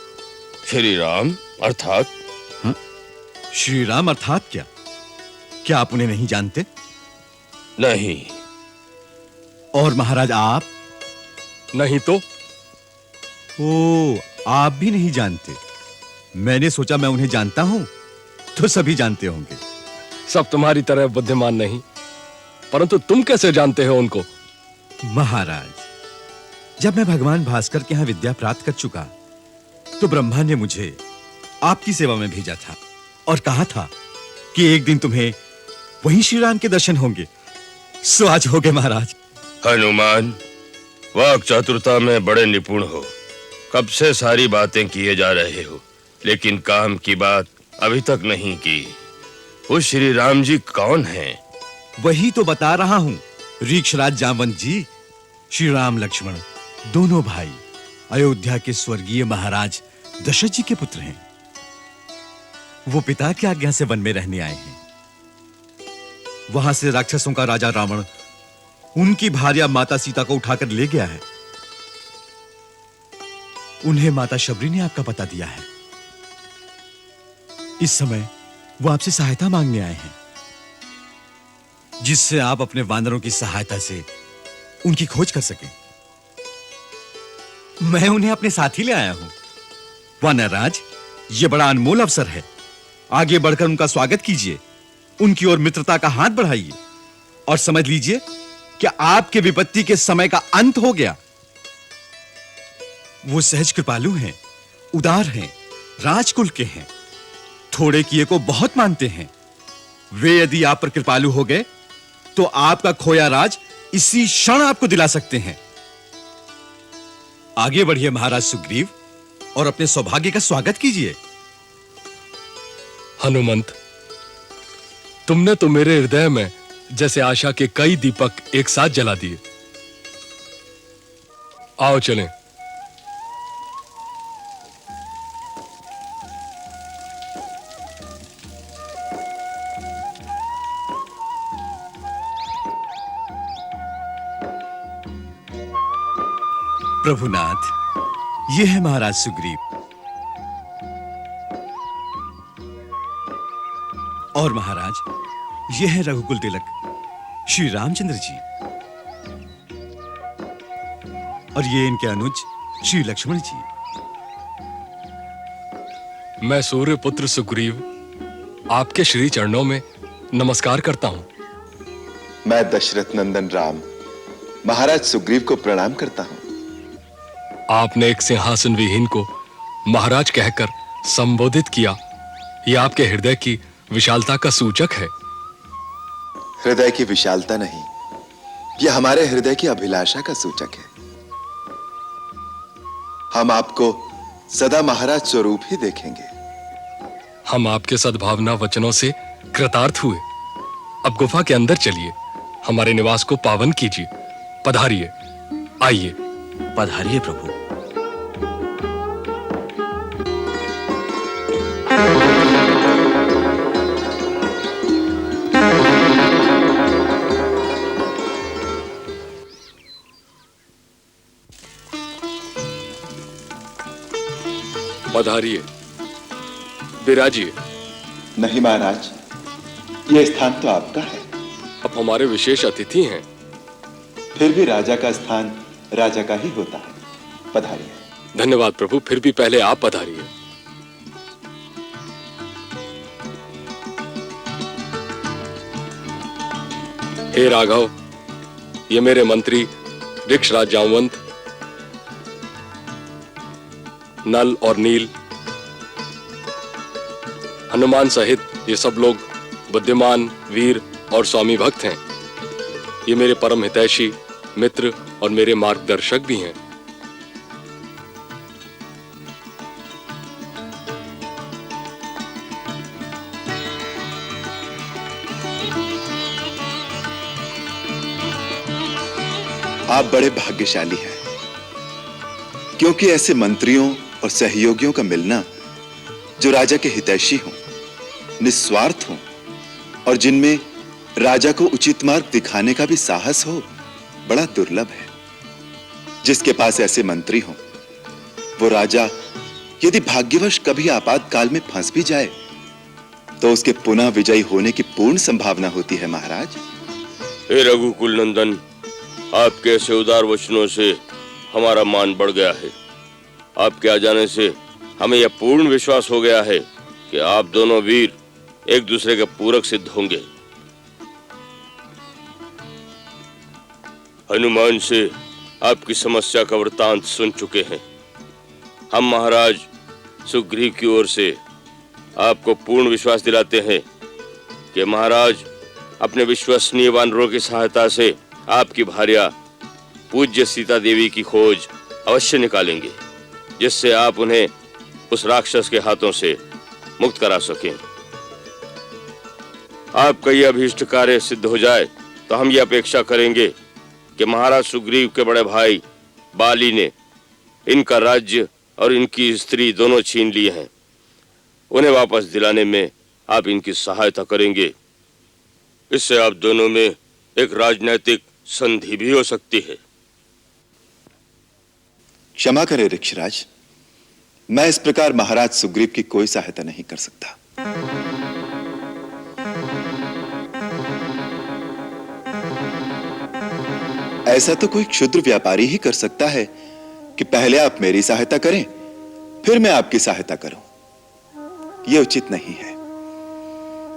E: श्री राम अर्थात?
K: हाँ? श्री राम अर्थात क्या? क्या आप उन्हें नहीं जानते?
E: नहीं।
K: और महाराज आप?
F: नहीं तो?
K: ओ, आप भी नहीं जानते। मैंने सोचा मैं उन्हें जानता हूं तो सभी जानते होंगे।
F: सब तुम्हारी तरह बुद्धिमान नहीं, परंतु तुम कैसे जानते हो उनको?
K: महाराज, जब मैं भगवान भास्कर के यहां विद्या प्राप्त कर चुका तो ब्रह्मा ने मुझे आपकी सेवा में भेजा था और कहा था कि एक दिन तुम्हें वहीं श्री राम के दर्शन होंगे। सो आज हो गए महाराज।
E: हनुमान, वाक चातुरता में बड़े निपुण हो। कब से सारी बातें किए जा रहे हो, लेकिन काम की बात अभी तक नहीं की। वो श्री राम जी कौन हैं?
K: वही तो बता रहा हूं ऋक्षराज जामवंत जी। श्री राम लक्ष्मण दोनों भाई अयोध्या के स्वर्गीय महाराज दशरथ जी के पुत्र हैं। वो पिता की आज्ञा से वन में रहने आए हैं। वहां से राक्षसों का राजा रावण उनकी भार्या माता सीता को उठाकर ले गया है। उन्हें माता शबरी ने आपका पता दिया है। इस समय वो आपसे सहायता मांगने आए हैं, जिससे आप अपने वानरों की सहायता से उनकी खोज कर सकें। मैं उन्हें अपने साथ ही ले आया हूं। वानरराज, ये बड़ा अनमोल अवसर है। आगे बढ़कर उनका स्वागत कीजिए, उनकी ओर मित्रता का हाथ बढ़ाइए और समझ लीजिए कि आपके विपत्ति के समय का अंत हो गया। वो सहज कृपालु हैं, उदार हैं, राजकुल के हैं, थोड़े किए को बहुत मानते हैं। वे यदि आप पर कृपालु हो गए तो आपका खोया राज इसी क्षण आपको दिला सकते हैं। आगे बढ़िए महाराज सुग्रीव और अपने सौभाग्य का स्वागत कीजिए।
F: हनुमंत, तुमने तो मेरे हृदय में जैसे आशा के कई दीपक एक साथ जला दिए। आओ चलें।
K: प्रभुनाथ, ये है महाराज सुग्रीव और महाराज ये है रघुकुल तिलक श्री रामचंद्र जी और ये इनके अनुज श्री लक्ष्मण जी।
F: मैं सूर्यपुत्र सुग्रीव आपके श्री चरणों में नमस्कार करता हूं।
B: मैं दशरथ नंदन राम महाराज सुग्रीव को प्रणाम करता हूं।
F: आपने एक सिंहासन विहीन को महाराज कहकर संबोधित किया, यह आपके हृदय की विशालता का सूचक है।
B: हृदय की विशालता नहीं, यह हमारे हृदय की अभिलाषा का सूचक है। हम आपको सदा महाराज स्वरूप ही देखेंगे।
F: हम आपके सद्भावना वचनों से कृतार्थ हुए। अब गुफा के अंदर चलिए, हमारे निवास को पावन कीजिए। पधारिए, आइए।
K: पधारिए प्रभु।
F: पधारिए, विराजिए।
B: नहीं महाराज, यह स्थान तो आपका है।
F: अब हमारे विशेष अतिथि हैं।
B: फिर भी राजा का स्थान राजा का ही होता है। पधारिए।
F: धन्यवाद प्रभु, फिर भी पहले आप पधारिए। हे राघव, ये मेरे मंत्री ऋक्षराज जामवंत, नल और नील, हनुमान सहित ये सब लोग बुद्धिमान, वीर और स्वामी भक्त हैं। ये मेरे परम हितैषी मित्र और मेरे मार्गदर्शक भी हैं।
B: आप बड़े भाग्यशाली हैं, क्योंकि ऐसे मंत्रियों और सहयोगियों का मिलना जो राजा के हितैषी हों, निस्वार्थ हों और जिनमें राजा को उचित मार्ग दिखाने का भी साहस हो, बड़ा दुर्लभ है। जिसके पास ऐसे मंत्री हों, वो राजा यदि भाग्यवश कभी आपातकाल में फंस भी जाए तो उसके पुनः विजयी होने की पूर्ण संभावना होती है। महाराज,
E: हे रघुकुल नंदन, आपके ऐसे उदार वचनों से हमारा मान बढ़ गया है। आपके आ जाने से हमें यह पूर्ण विश्वास हो गया है कि आप दोनों वीर एक दूसरे के पूरक सिद्ध होंगे। हनुमान से आपकी समस्या का वृतांत सुन चुके हैं। हम महाराज सुग्रीव की ओर से आपको पूर्ण विश्वास दिलाते हैं कि महाराज अपने विश्वसनीय वानरों की सहायता से आपकी भार्या पूज्य सीता देवी की खोज अवश्य निकालेंगे, जिससे आप उन्हें उस राक्षस के हाथों से मुक्त करा सकें। आपका यह अभीष्ट कार्य सिद्ध हो जाए तो हम ये अपेक्षा करेंगे कि महाराज सुग्रीव के बड़े भाई बाली ने इनका राज्य और इनकी स्त्री दोनों छीन लिए हैं। उन्हें वापस दिलाने में आप इनकी सहायता करेंगे। इससे आप दोनों में एक राजनैतिक संधि भी हो सकती है।
B: क्षमा करें ऋक्षराज, मैं इस प्रकार महाराज सुग्रीव की कोई सहायता नहीं कर सकता। ऐसा तो कोई क्षुद्र व्यापारी ही कर सकता है कि पहले आप मेरी सहायता करें, फिर मैं आपकी सहायता करूं। यह उचित नहीं है।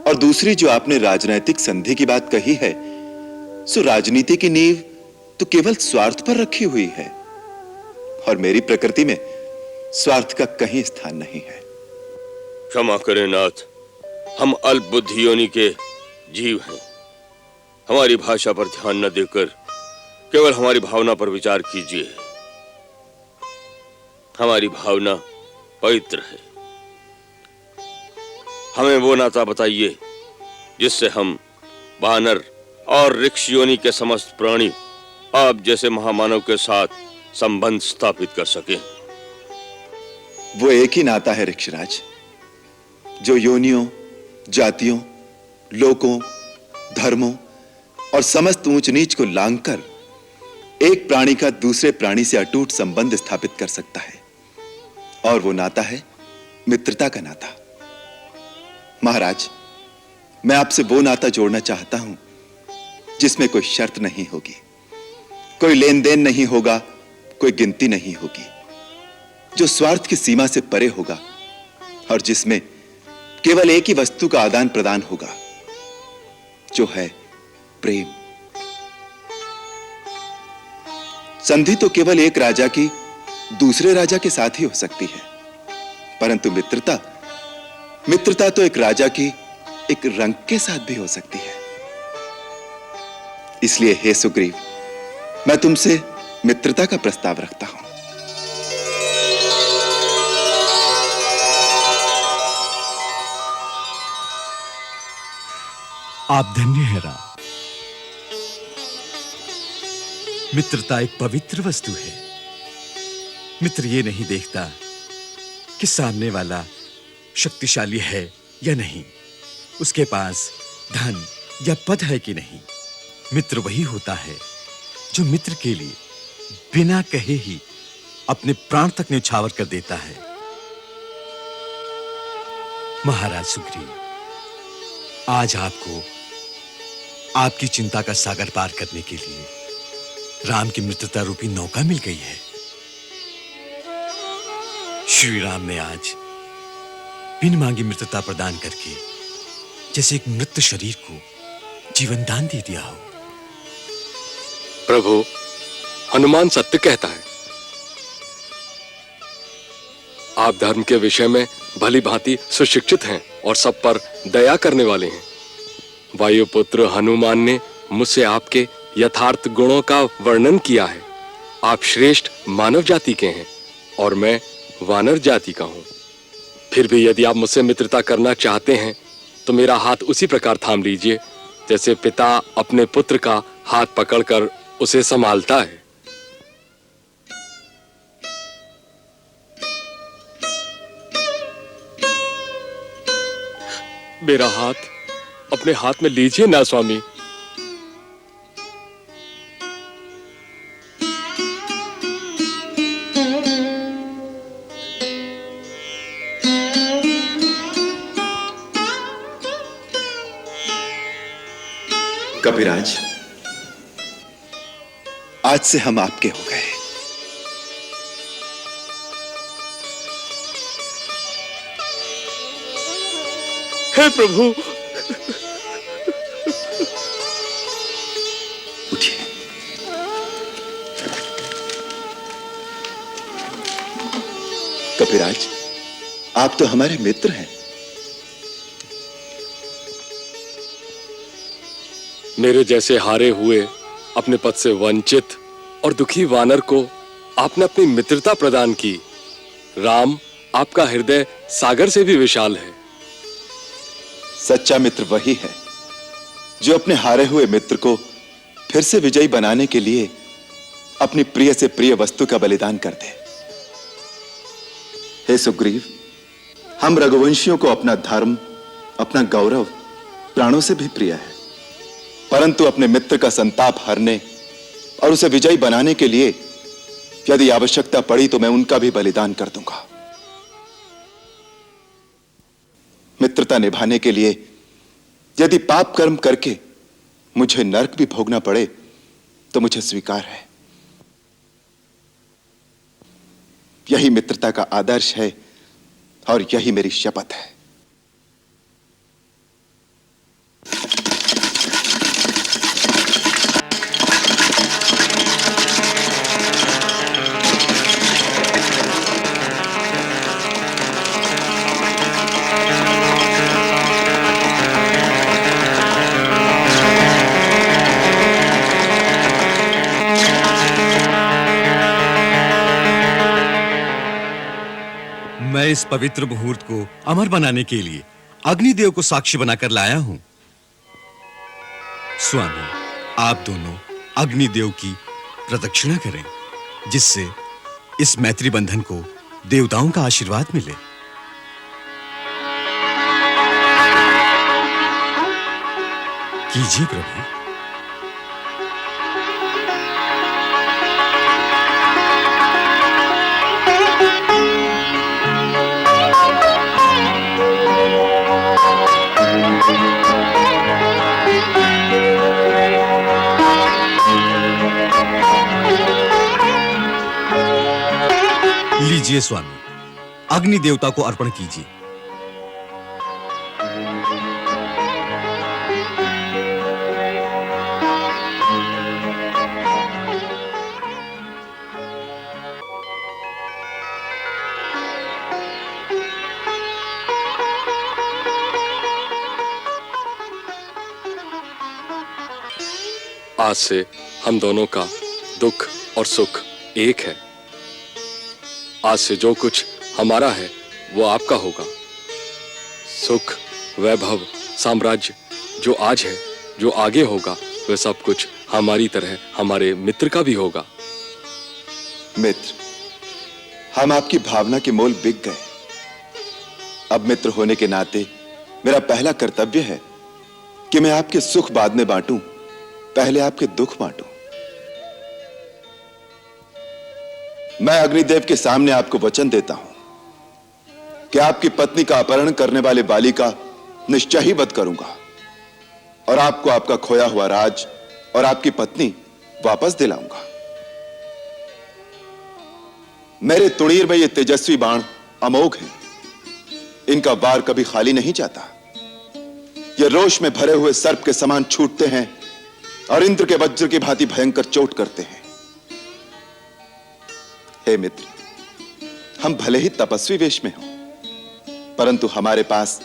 B: और दूसरी, जो आपने राजनैतिक संधि की बात कही है, सो राजनीति की नींव तो केवल स्वार्थ पर रखी हुई है, और मेरी प्रकृति में स्वार्थ का कहीं स्थान नहीं है।
E: क्षमा करें नाथ, हम अल्प बुद्धि योनि के जीव हैं। हमारी भाषा पर ध्यान न देकर केवल हमारी भावना पर विचार कीजिए। हमारी भावना पवित्र है। हमें वो नाता बताइए जिससे हम वानर और ऋक्ष योनि के समस्त प्राणी आप जैसे महामानव के साथ संबंध स्थापित कर सके।
B: वो एक ही नाता है ऋक्षराज, जो योनियों, जातियों, लोकों, धर्मों और समस्त ऊंच नीच को लांघकर एक प्राणी का दूसरे प्राणी से अटूट संबंध स्थापित कर सकता है। और वो नाता है मित्रता का नाता। महाराज, मैं आपसे वो नाता जोड़ना चाहता हूं जिसमें कोई शर्त नहीं होगी, कोई लेन देन नहीं होगा, कोई गिनती नहीं होगी, जो स्वार्थ की सीमा से परे होगा और जिसमें केवल एक ही वस्तु का आदान प्रदान होगा, जो है प्रेम। संधि तो केवल एक राजा की दूसरे राजा के साथ ही हो सकती है, परंतु मित्रता तो एक राजा की एक रंग के साथ भी हो सकती है। इसलिए हे सुग्रीव, मैं तुमसे मित्रता का प्रस्ताव रखता हूं।
K: आप धन्य हैं राम। मित्रता एक पवित्र वस्तु है। मित्र ये नहीं देखता कि सामने वाला शक्तिशाली है या नहीं, उसके पास धन या पद है कि नहीं। मित्र वही होता है जो मित्र के लिए बिना कहे ही अपने प्राण तक न्यौछावर कर देता है। महाराज सुग्रीव, आज आपको आपकी चिंता का सागर पार करने के लिए राम की मित्रता रूपी नौका मिल गई है। श्री राम ने आज बिन मांगी मित्रता प्रदान करके जैसे एक मृत शरीर को जीवन दान दे दिया हो।
F: प्रभु, हनुमान सत्य कहता है। आप धर्म के विषय में भली भांति सुशिक्षित हैं और सब पर दया करने वाले हैं। वायुपुत्र हनुमान ने मुझसे आपके यथार्थ गुणों का वर्णन किया है। आप श्रेष्ठ मानव जाति के हैं और मैं वानर जाति का हूं। फिर भी यदि आप मुझसे मित्रता करना चाहते हैं तो मेरा हाथ उसी प्रकार थाम लीजिए जैसे पिता अपने पुत्र का हाथ पकड़कर उसे संभालता है। मेरा हाथ अपने हाथ में लीजिए ना स्वामी।
B: कपिराज, आज से हम आपके हो गए।
F: हे प्रभु,
B: उठिए। कपिराज, आप तो हमारे मित्र हैं।
F: मेरे जैसे हारे हुए, अपने पद से वंचित और दुखी वानर को आपने अपनी मित्रता प्रदान की। राम, आपका हृदय सागर से भी विशाल है।
B: सच्चा मित्र वही है जो अपने हारे हुए मित्र को फिर से विजयी बनाने के लिए अपनी प्रिय से प्रिय वस्तु का बलिदान कर दे। हे सुग्रीव, हम रघुवंशियों को अपना धर्म, अपना गौरव प्राणों से भी प्रिय है, परंतु अपने मित्र का संताप हरने और उसे विजयी बनाने के लिए यदि आवश्यकता पड़ी तो मैं उनका भी बलिदान कर दूंगा। मित्रता निभाने के लिए यदि पाप कर्म करके मुझे नरक भी भोगना पड़े तो मुझे स्वीकार है। यही मित्रता का आदर्श है और यही मेरी शपथ है।
K: मैं इस पवित्र मुहूर्त को अमर बनाने के लिए अग्निदेव को साक्षी बनाकर लाया हूं। स्वामी, आप दोनों अग्निदेव की प्रदक्षिणा करें, जिससे इस मैत्री बंधन को देवताओं का आशीर्वाद मिले। कीजिए प्रभु। लीजिए स्वामी, अग्नि देवता को अर्पण कीजिए।
F: आज से हम दोनों का दुख और सुख एक है। आज से जो कुछ हमारा है वो आपका होगा। सुख, वैभव, साम्राज्य जो आज है, जो आगे होगा, वह सब कुछ हमारी तरह हमारे मित्र का भी होगा।
B: मित्र, हम आपकी भावना के मोल बिक गए। अब मित्र होने के नाते मेरा पहला कर्तव्य है कि मैं आपके सुख बाद में बांटूं, पहले आपके दुख बांटूं। मैं अग्निदेव के सामने आपको वचन देता हूं कि आपकी पत्नी का अपहरण करने वाले बाली का निश्चय ही वध करूंगा और आपको आपका खोया हुआ राज और आपकी पत्नी वापस दिलाऊंगा। मेरे तुणीर में ये तेजस्वी बाण अमोघ हैं। इनका वार कभी खाली नहीं जाता। ये रोष में भरे हुए सर्प के समान छूटते हैं और इंद्र के वज्र की भांति भयंकर चोट करते हैं। हे मित्र, हम भले ही तपस्वी वेश में हों, परंतु हमारे पास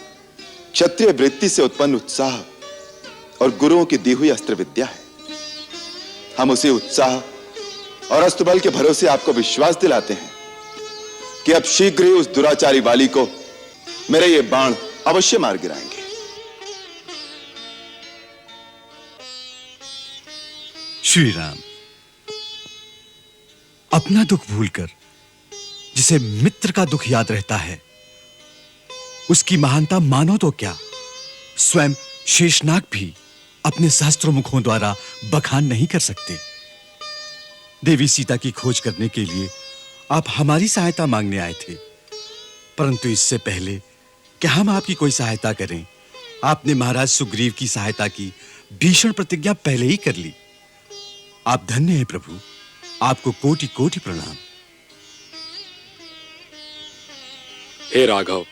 B: क्षत्रिय वृत्ति से उत्पन्न उत्साह और गुरुओं की दी हुई अस्त्र विद्या है। हम उसी उत्साह और अस्त्रबल के भरोसे आपको विश्वास दिलाते हैं कि अब शीघ्र ही उस दुराचारी वाली को मेरे ये बाण अवश्य मार गिराएंगे।
K: श्री राम, अपना दुख भूलकर जिसे मित्र का दुख याद रहता है, उसकी महानता मानो तो क्या, स्वयं शेषनाग भी अपने सहस्त्रों मुखों द्वारा बखान नहीं कर सकते। देवी सीता की खोज करने के लिए आप हमारी सहायता मांगने आए थे, परंतु इससे पहले कि हम आपकी कोई सहायता करें, आपने महाराज सुग्रीव की सहायता की भीषण प्रतिज्ञा पहले ही कर ली। आप धन्य हैं प्रभु, आपको कोटि कोटि प्रणाम।
F: हे राघव,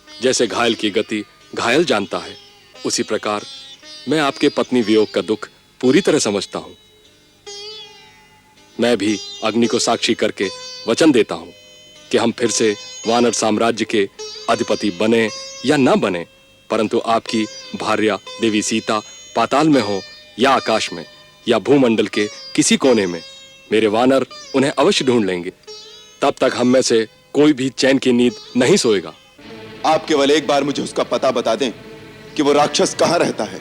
F: जैसे घायल की गति घायल जानता है, उसी प्रकार मैं आपके पत्नी वियोग का दुख पूरी तरह समझता हूं। मैं भी अग्नि को साक्षी करके वचन देता हूं कि हम फिर से वानर साम्राज्य के अधिपति बने या न बने, परंतु आपकी भार्या देवी सीता पाताल में हो या आकाश में या भूमंडल के किसी कोने में, मेरे वानर उन्हें अवश्य ढूंढ लेंगे। तब तक हम में से कोई भी चैन की नींद नहीं सोएगा।
B: आप केवल एक बार मुझे उसका पता बता दें कि वो राक्षस कहां रहता है।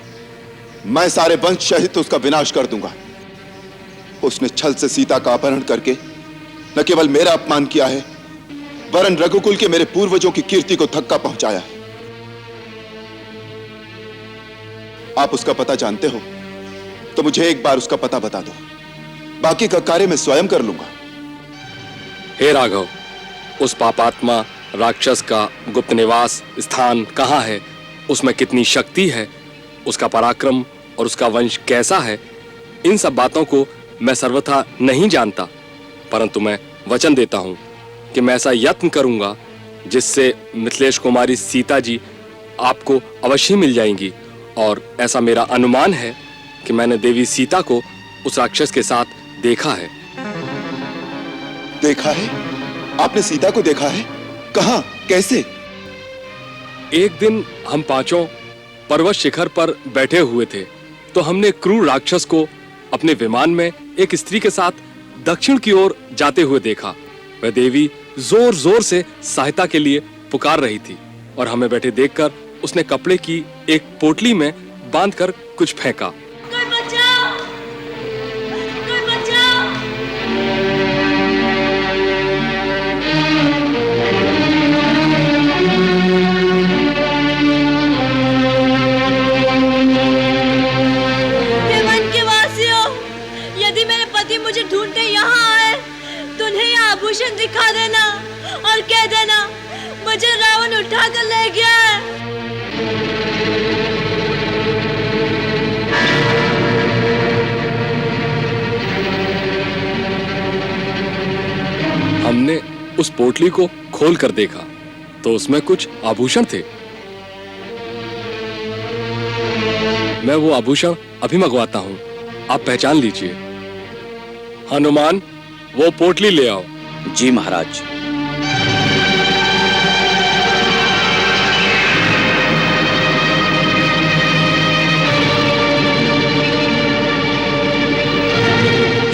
B: मैं सारे वंश सहित उसका विनाश कर दूंगा। उसने छल से सीता का अपहरण करके न केवल मेरा अपमान किया है, वरन रघुकुल के मेरे पूर्वजों की कीर्ति को धक्का पहुंचाया है। आप उसका पता जानते हो तो मुझे एक बार उसका पता बता दो, बाकी का कार्य मैं स्वयं कर लूंगा।
F: हे राघव, उस पापात्मा राक्षस का गुप्त निवास स्थान कहाँ है, उसमें कितनी शक्ति है, उसका पराक्रम और उसका वंश कैसा है, इन सब बातों को मैं सर्वथा नहीं जानता, परंतु मैं वचन देता हूं कि मैं ऐसा यत्न करूंगा जिससे मिथिलेश कुमारी सीता जी आपको अवश्य मिल जाएंगी। और ऐसा मेरा अनुमान है कि मैंने देवी सीता को उस राक्षस के साथ देखा है।
B: देखा है? आपने सीता को देखा है? कहां? कैसे?
F: एक दिन हम पांचों पर्वत शिखर पर बैठे हुए थे तो हमने क्रूर राक्षस को अपने विमान में एक स्त्री के साथ दक्षिण की ओर जाते हुए देखा। वह देवी जोर जोर से सहायता के लिए पुकार रही थी और हमें बैठे देखकर उसने कपड़े की एक पोटली में बांधकर कुछ फेंका।
L: कोई बचाओ! कोई बचाओ! हे वन के वासियों, यदि मेरे पति मुझे ढूंढते यहाँ आए तो उन्हें यह आभूषण दिखा देना और कह देना मुझे रावण उठा कर ले गया है।
F: हमने उस पोटली को खोल कर देखा तो उसमें कुछ आभूषण थे। मैं वो आभूषण अभी मंगवाता हूं, आप पहचान लीजिए। हनुमान, वो पोटली ले आओ।
M: जी महाराज।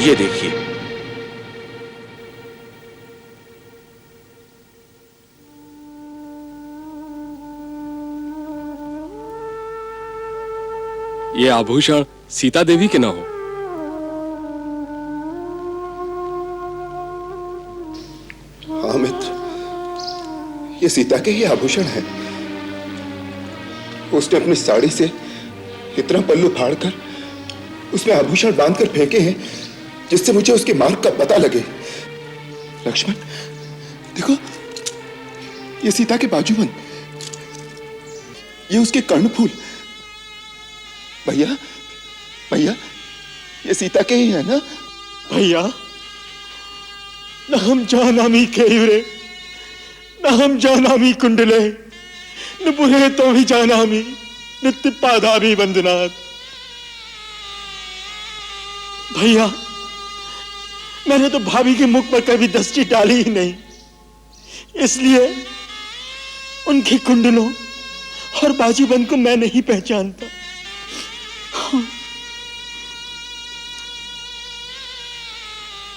M: ये देखिए।
F: ये आभूषण सीता देवी के न हो?
B: हाँ मित्र, ये सीता के ही आभूषण है। उसने अपनी साड़ी से इतना पल्लू फाड़कर उसमें आभूषण बांधकर फेंके हैं जिससे मुझे उसके मार्ग का पता लगे। लक्ष्मण, देखो ये सीता के बाजूबंद, ये उसके कर्णफूल। भैया भैया, ये सीता के ही है ना?
C: भैया, न हम जानामी केयुरे, न हम जानामी कुंडले, न बुरे तो भी जानामी नित्य पादाभी वंदनाथ। भैया, मैंने तो भाभी के मुख पर कभी दृष्टि डाली ही नहीं, इसलिए उनके कुंडलों और बाजूबंद को मैं नहीं पहचानता।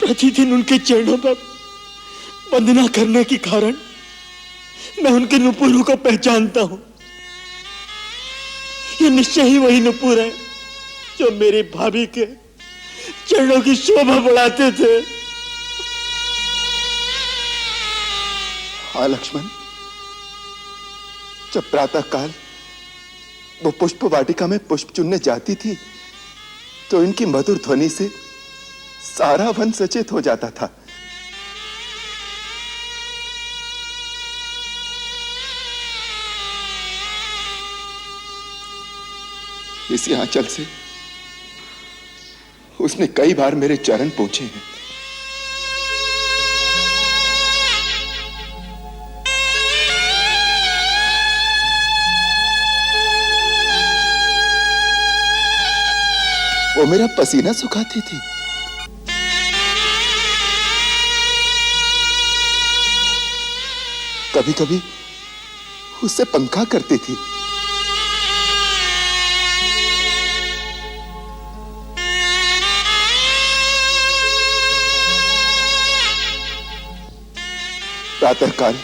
C: प्रतिदिन उनके चरणों पर वंदना करने के कारण मैं उनके नुपुरों को पहचानता हूं। ये निश्चय ही वही नुपुर है जो मेरी भाभी के चरणों की शोभा बढ़ाते थे।
B: हाँ लक्ष्मण, जब प्रातः काल वो पुष्प वाटिका में पुष्प चुनने जाती थी तो इनकी मधुर ध्वनि से सारा वन सचेत हो जाता था। इसी आंचल से उसने कई बार मेरे चरण पोंछे हैं। वो मेरा पसीना सुखाती थी। कभी कभी उससे पंखा करती थी। प्रातःकाल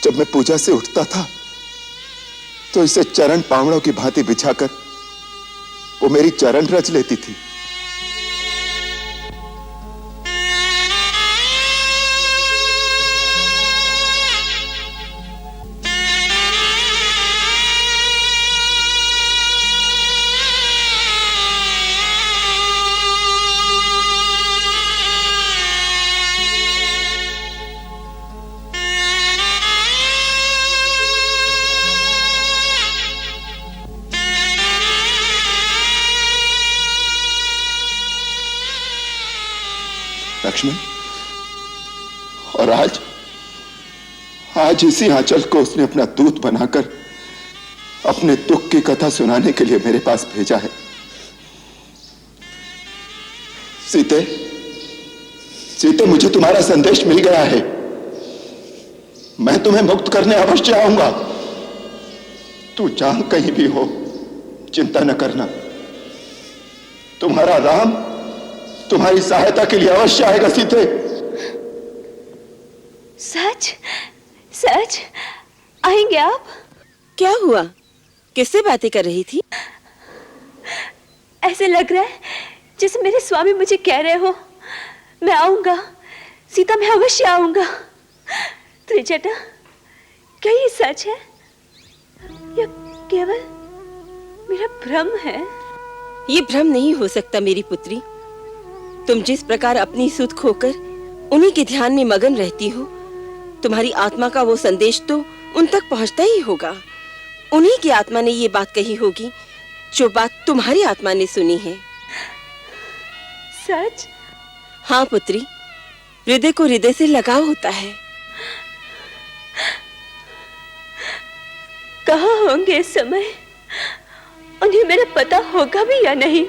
B: जब मैं पूजा से उठता था तो इसे चरण पावड़ों की भांति बिछाकर वो मेरी चरण रच लेती थी। लक्ष्मण, और आज इसी आंचल को उसने अपना दूत बनाकर अपने दुख की कथा सुनाने के लिए मेरे पास भेजा है। सीते, सीते, मुझे तुम्हारा संदेश मिल गया है। मैं तुम्हें मुक्त करने अवश्य आऊंगा। तू जहां कहीं भी हो, चिंता न करना। तुम्हारा राम तुम्हारी सहायता के लिए अवश्य आएगा सीते।
L: सच सच आएंगे आप?
N: क्या हुआ? किससे बातें कर रही थी?
L: ऐसे लग रहा है जैसे मेरे स्वामी मुझे कह रहे हो मैं आऊंगा सीता, मैं अवश्य आऊंगा। त्रिजटा, क्या ये सच है या केवल मेरा भ्रम है?
N: ये भ्रम नहीं हो सकता मेरी पुत्री। तुम जिस प्रकार अपनी सुध खोकर उन्हीं के ध्यान में मगन रहती हो, तुम्हारी आत्मा का वो संदेश तो उन तक पहुंचता ही होगा। उन्हीं की आत्मा ने ये बात कही होगी जो बात तुम्हारी आत्मा ने सुनी है।
L: सच?
N: हाँ पुत्री, हृदय को हृदय से लगाव होता है।
L: कहाँ होंगे इस समय? उन्हें मेरा पता होगा भी या नहीं?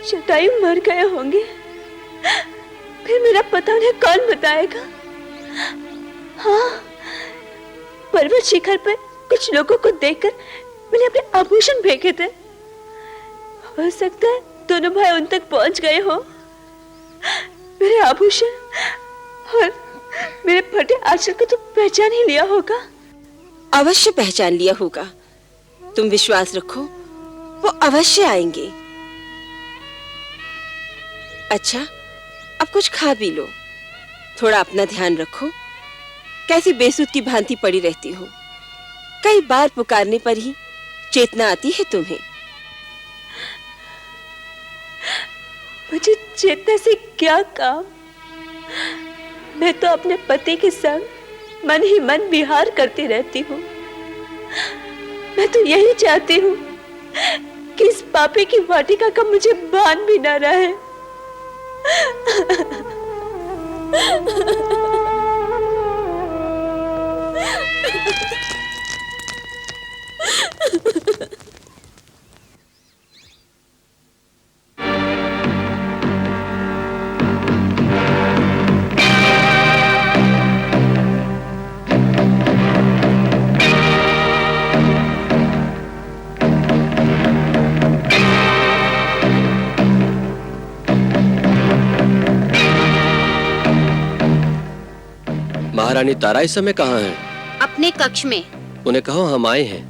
L: जटायु मर गए होंगे, फिर मेरा पता उन्हें कौन बताएगा? हाँ, पर्वत शिखर पर कुछ लोगों को देखकर मैंने अपने आभूषण फेंके थे। हो सकता है दोनों भाई उन तक पहुंच गए हो। मेरे आभूषण और मेरे फटे आंचल को तो पहचान ही लिया होगा।
N: अवश्य पहचान लिया होगा। तुम विश्वास रखो, वो अवश्य आएंगे। अच्छा, अब कुछ खा पी लो। थोड़ा अपना ध्यान रखो। कैसी बेसुध की भांति पड़ी रहती हो। कई बार पुकारने पर ही चेतना आती है तुम्हें।
L: मुझे चेतना से क्या काम? मैं तो अपने पति के संग मन ही मन विहार करती रहती हूँ। मैं तो यही चाहती हूँ कि इस पापी की वाटिका का मुझे भान भी न रहे।
O: महारानी तारा इस समय कहाँ हैं?
P: अपने कक्ष में।
O: उन्हें कहो हम आए हैं।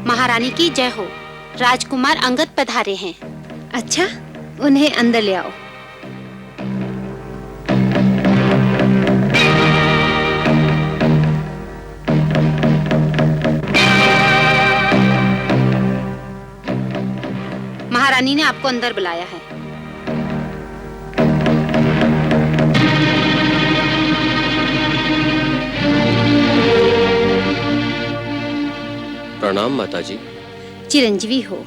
P: महारानी की जय हो। राजकुमार अंगद पधारे हैं। अच्छा, उन्हें अंदर ले आओ। महारानी ने आपको अंदर बुलाया है।
O: प्रणाम माताजी।
P: चिरंजीवी हो।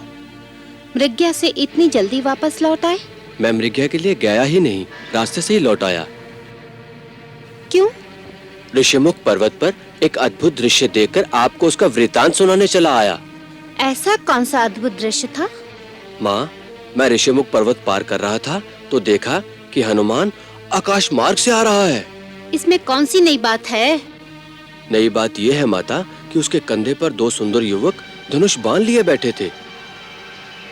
P: मृग्या से इतनी जल्दी वापस लौट आए?
O: मैं मृग्या के लिए गया ही नहीं, रास्ते से ही लौट आया।
P: क्यों?
O: ऋषिमुख पर्वत पर एक अद्भुत दृश्य देखकर आपको उसका वृतांत सुनाने चला आया।
P: ऐसा कौन सा अद्भुत दृश्य था?
O: माँ, मैं ऋषिमुख पर्वत पार कर रहा था तो देखा कि हनुमान आकाश मार्ग से आ रहा है।
P: इसमें कौन सी नई बात है?
O: नई बात यह है माता कि उसके कंधे पर दो सुंदर युवक धनुष बाण लिए बैठे थे।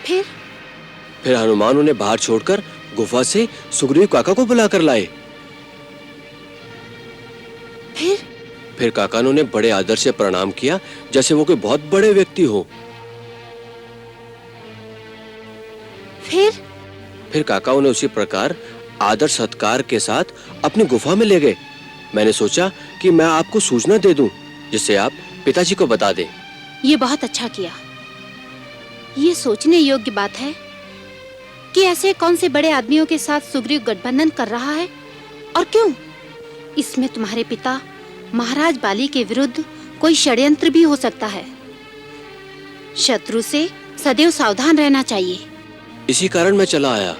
O: फिर हनुमान उन्हें बाहर छोड़कर गुफा से सुग्रीव काका को बुलाकर लाए। फिर काका ने उन्हें बड़े आदर से प्रणाम किया, जैसे वो कोई बहुत बड़े व्यक्ति हो। फिर काका उन्हें उसी प्रकार आदर सत्कार के साथ अपनी गुफा में ले गए। मैंने सोचा कि मैं आपको सूचना दे दूं, जिससे आप पिताजी को बता दें।
P: ये बहुत अच्छा किया। ये सोचने योग्य बात है कि ऐसे कौन से बड़े आदमियों के साथ सुग्रीव गठबंधन कर रहा है और क्यों? इसमें तुम्हारे पिता महाराज बाली के विरुद्ध कोई षड्यंत्र भी हो सकता है। शत्रु से सदैव सावधान रहना चाहिए।
O: इसी कारण मैं चला आया।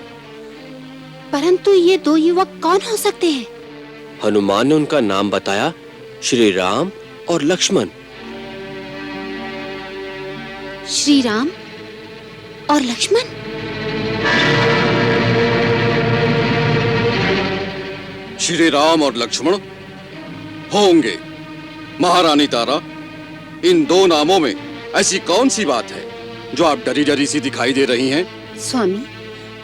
P: परंतु ये दो युवक कौन हो सकते हैं?
O: हनुमान ने उनका नाम बताया, श्री राम और लक्ष्मण।
P: श्री राम और लक्ष्मण?
Q: श्री राम और लक्ष्मण होंगे। महारानी तारा, इन दो नामों में ऐसी कौन सी बात है जो आप डरी डरी सी दिखाई दे रही हैं?
P: स्वामी,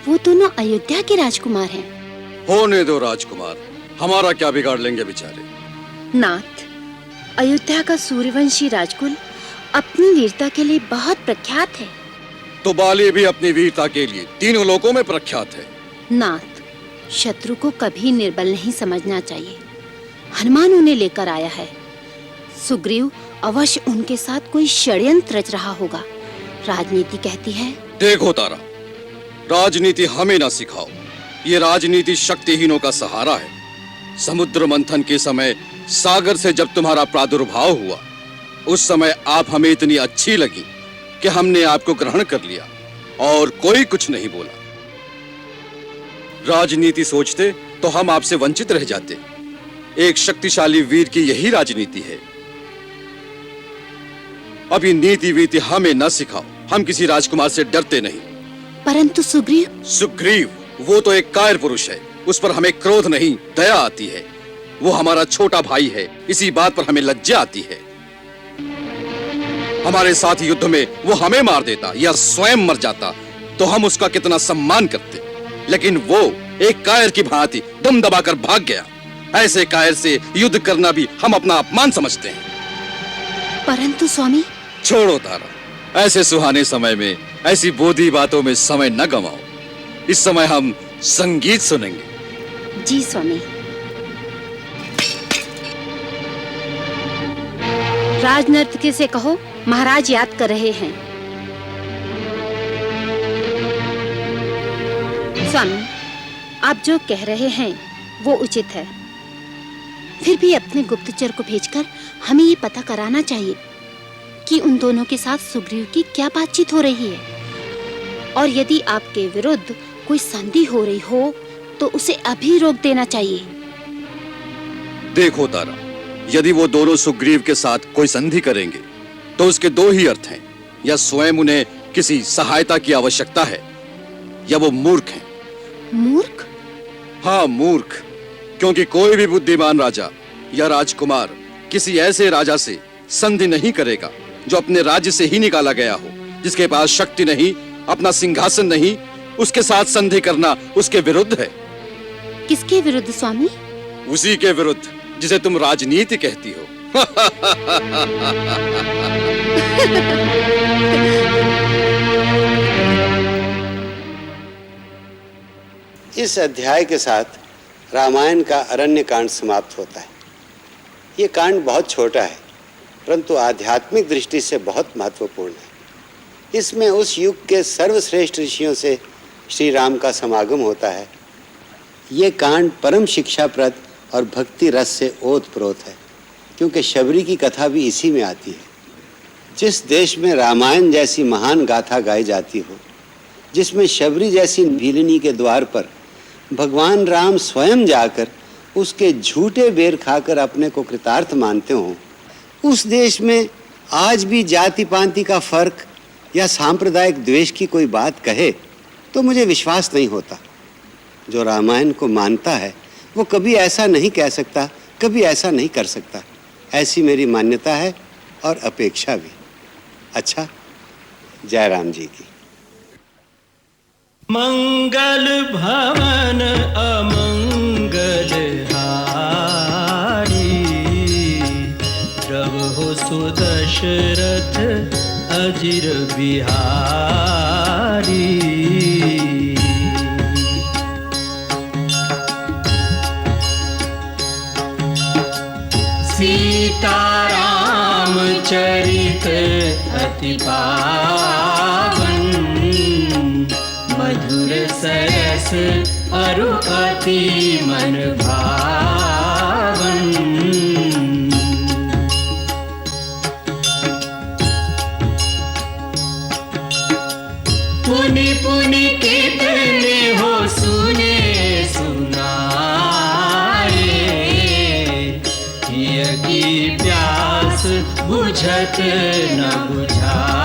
P: वो दोनों अयोध्या के राजकुमार हैं।
Q: होने दो राजकुमार, हमारा क्या बिगाड़ लेंगे बेचारे।
P: नाथ, अयोध्या का सूर्यवंशी राजकुल अपनी वीरता के लिए बहुत प्रख्यात है।
Q: तो बाली भी अपनी वीरता के लिए तीनों लोकों में प्रख्यात है।
P: नाथ, शत्रु को कभी निर्बल नहीं समझना चाहिए। हनुमान उन्हें लेकर आया है। सुग्रीव अवश्य उनके साथ कोई षड्यंत्र रच रहा होगा। राजनीति कहती है।
Q: देखो तारा, राजनीति हमें ना सिखाओ। ये राजनीति शक्तिहीनों का सहारा है। समुद्र मंथन के समय सागर से जब तुम्हारा प्रादुर्भाव हुआ, उस समय आप हमें इतनी अच्छी लगी कि हमने आपको ग्रहण कर लिया और कोई कुछ नहीं बोला। राजनीति सोचते तो हम आपसे वंचित रह जाते। एक शक्तिशाली वीर की यही राजनीति है। अभी नीति वीति हमें न सिखाओ। हम किसी राजकुमार से डरते नहीं।
P: परंतु
Q: सुग्रीव वो तो एक कायर पुरुष है। उस पर हमें क्रोध नहीं, दया आती है। वो हमारा छोटा भाई है, इसी बात पर हमें लज्जा आती है। हमारे साथ युद्ध में वो हमें मार देता या स्वयं मर जाता तो हम उसका कितना सम्मान करते, लेकिन वो एक कायर की भांति दम दबाकर भाग गया। ऐसे कायर से युद्ध करना भी हम अपना अपमान समझते हैं।
P: परंतु स्वामी।
Q: छोड़ो तारा, ऐसे सुहाने समय में ऐसी बोधी बातों में समय न गवाओ। इस समय हम संगीत सुनेंगे।
P: जी स्वामी। राजनर्तकी से कहो महाराज याद कर रहे हैं। स्वामी, आप जो कह रहे हैं वो उचित है। फिर भी अपने गुप्तचर को भेजकर हमें ये पता कराना चाहिए कि उन दोनों के साथ सुग्रीव की क्या बातचीत हो रही है, और यदि आपके विरुद्ध कोई संधि हो रही हो तो उसे अभी रोक देना चाहिए।
Q: देखो तारा, यदि वो दोनों सुग्रीव के साथ कोई संधि करेंगे तो उसके दो ही अर्थ हैं, या स्वयं उन्हें किसी सहायता की आवश्यकता है या वो मूर्ख हैं।
P: मूर्ख?
Q: हाँ, मूर्ख। क्योंकि कोई भी बुद्धिमान राजा या राजकुमार किसी ऐसे राजा से संधि नहीं करेगा जो अपने राज्य से ही निकाला गया हो, जिसके पास शक्ति नहीं, अपना सिंहासन नहीं। उसके साथ संधि करना उसके विरुद्ध है।
P: किसके विरुद्ध स्वामी?
Q: उसी के विरुद्ध जिसे तुम राजनीति कहती हो।
J: इस अध्याय के साथ रामायण का अरण्य कांड समाप्त होता है। ये कांड बहुत छोटा है, परंतु आध्यात्मिक दृष्टि से बहुत महत्वपूर्ण है। इसमें उस युग के सर्वश्रेष्ठ ऋषियों से श्री राम का समागम होता है। ये कांड परम शिक्षाप्रद और भक्ति रस से ओतप्रोत है, क्योंकि शबरी की कथा भी इसी में आती है। जिस देश में रामायण जैसी महान गाथा गाई जाती हो, जिसमें शबरी जैसी भीलनी के द्वार पर भगवान राम स्वयं जाकर उसके झूठे बेर खाकर अपने को कृतार्थ मानते हों, उस देश में आज भी जाति पांति का फर्क या सांप्रदायिक द्वेष की कोई बात कहे तो मुझे विश्वास नहीं होता। जो रामायण को मानता है वो कभी ऐसा नहीं कह सकता, कभी ऐसा नहीं कर सकता। ऐसी मेरी मान्यता है और अपेक्षा भी। अच्छा, जय राम जी की।
A: मंगल भवन अमंगल हारी, प्रभु सुदशरथ अजिर बिहारी। सीताराम चरित अति पावन, मधुर सरस अरु अति मन भावन। पुनि पुनि कितने हो सुने सुनाए, की प्यास बुझत न बुझा।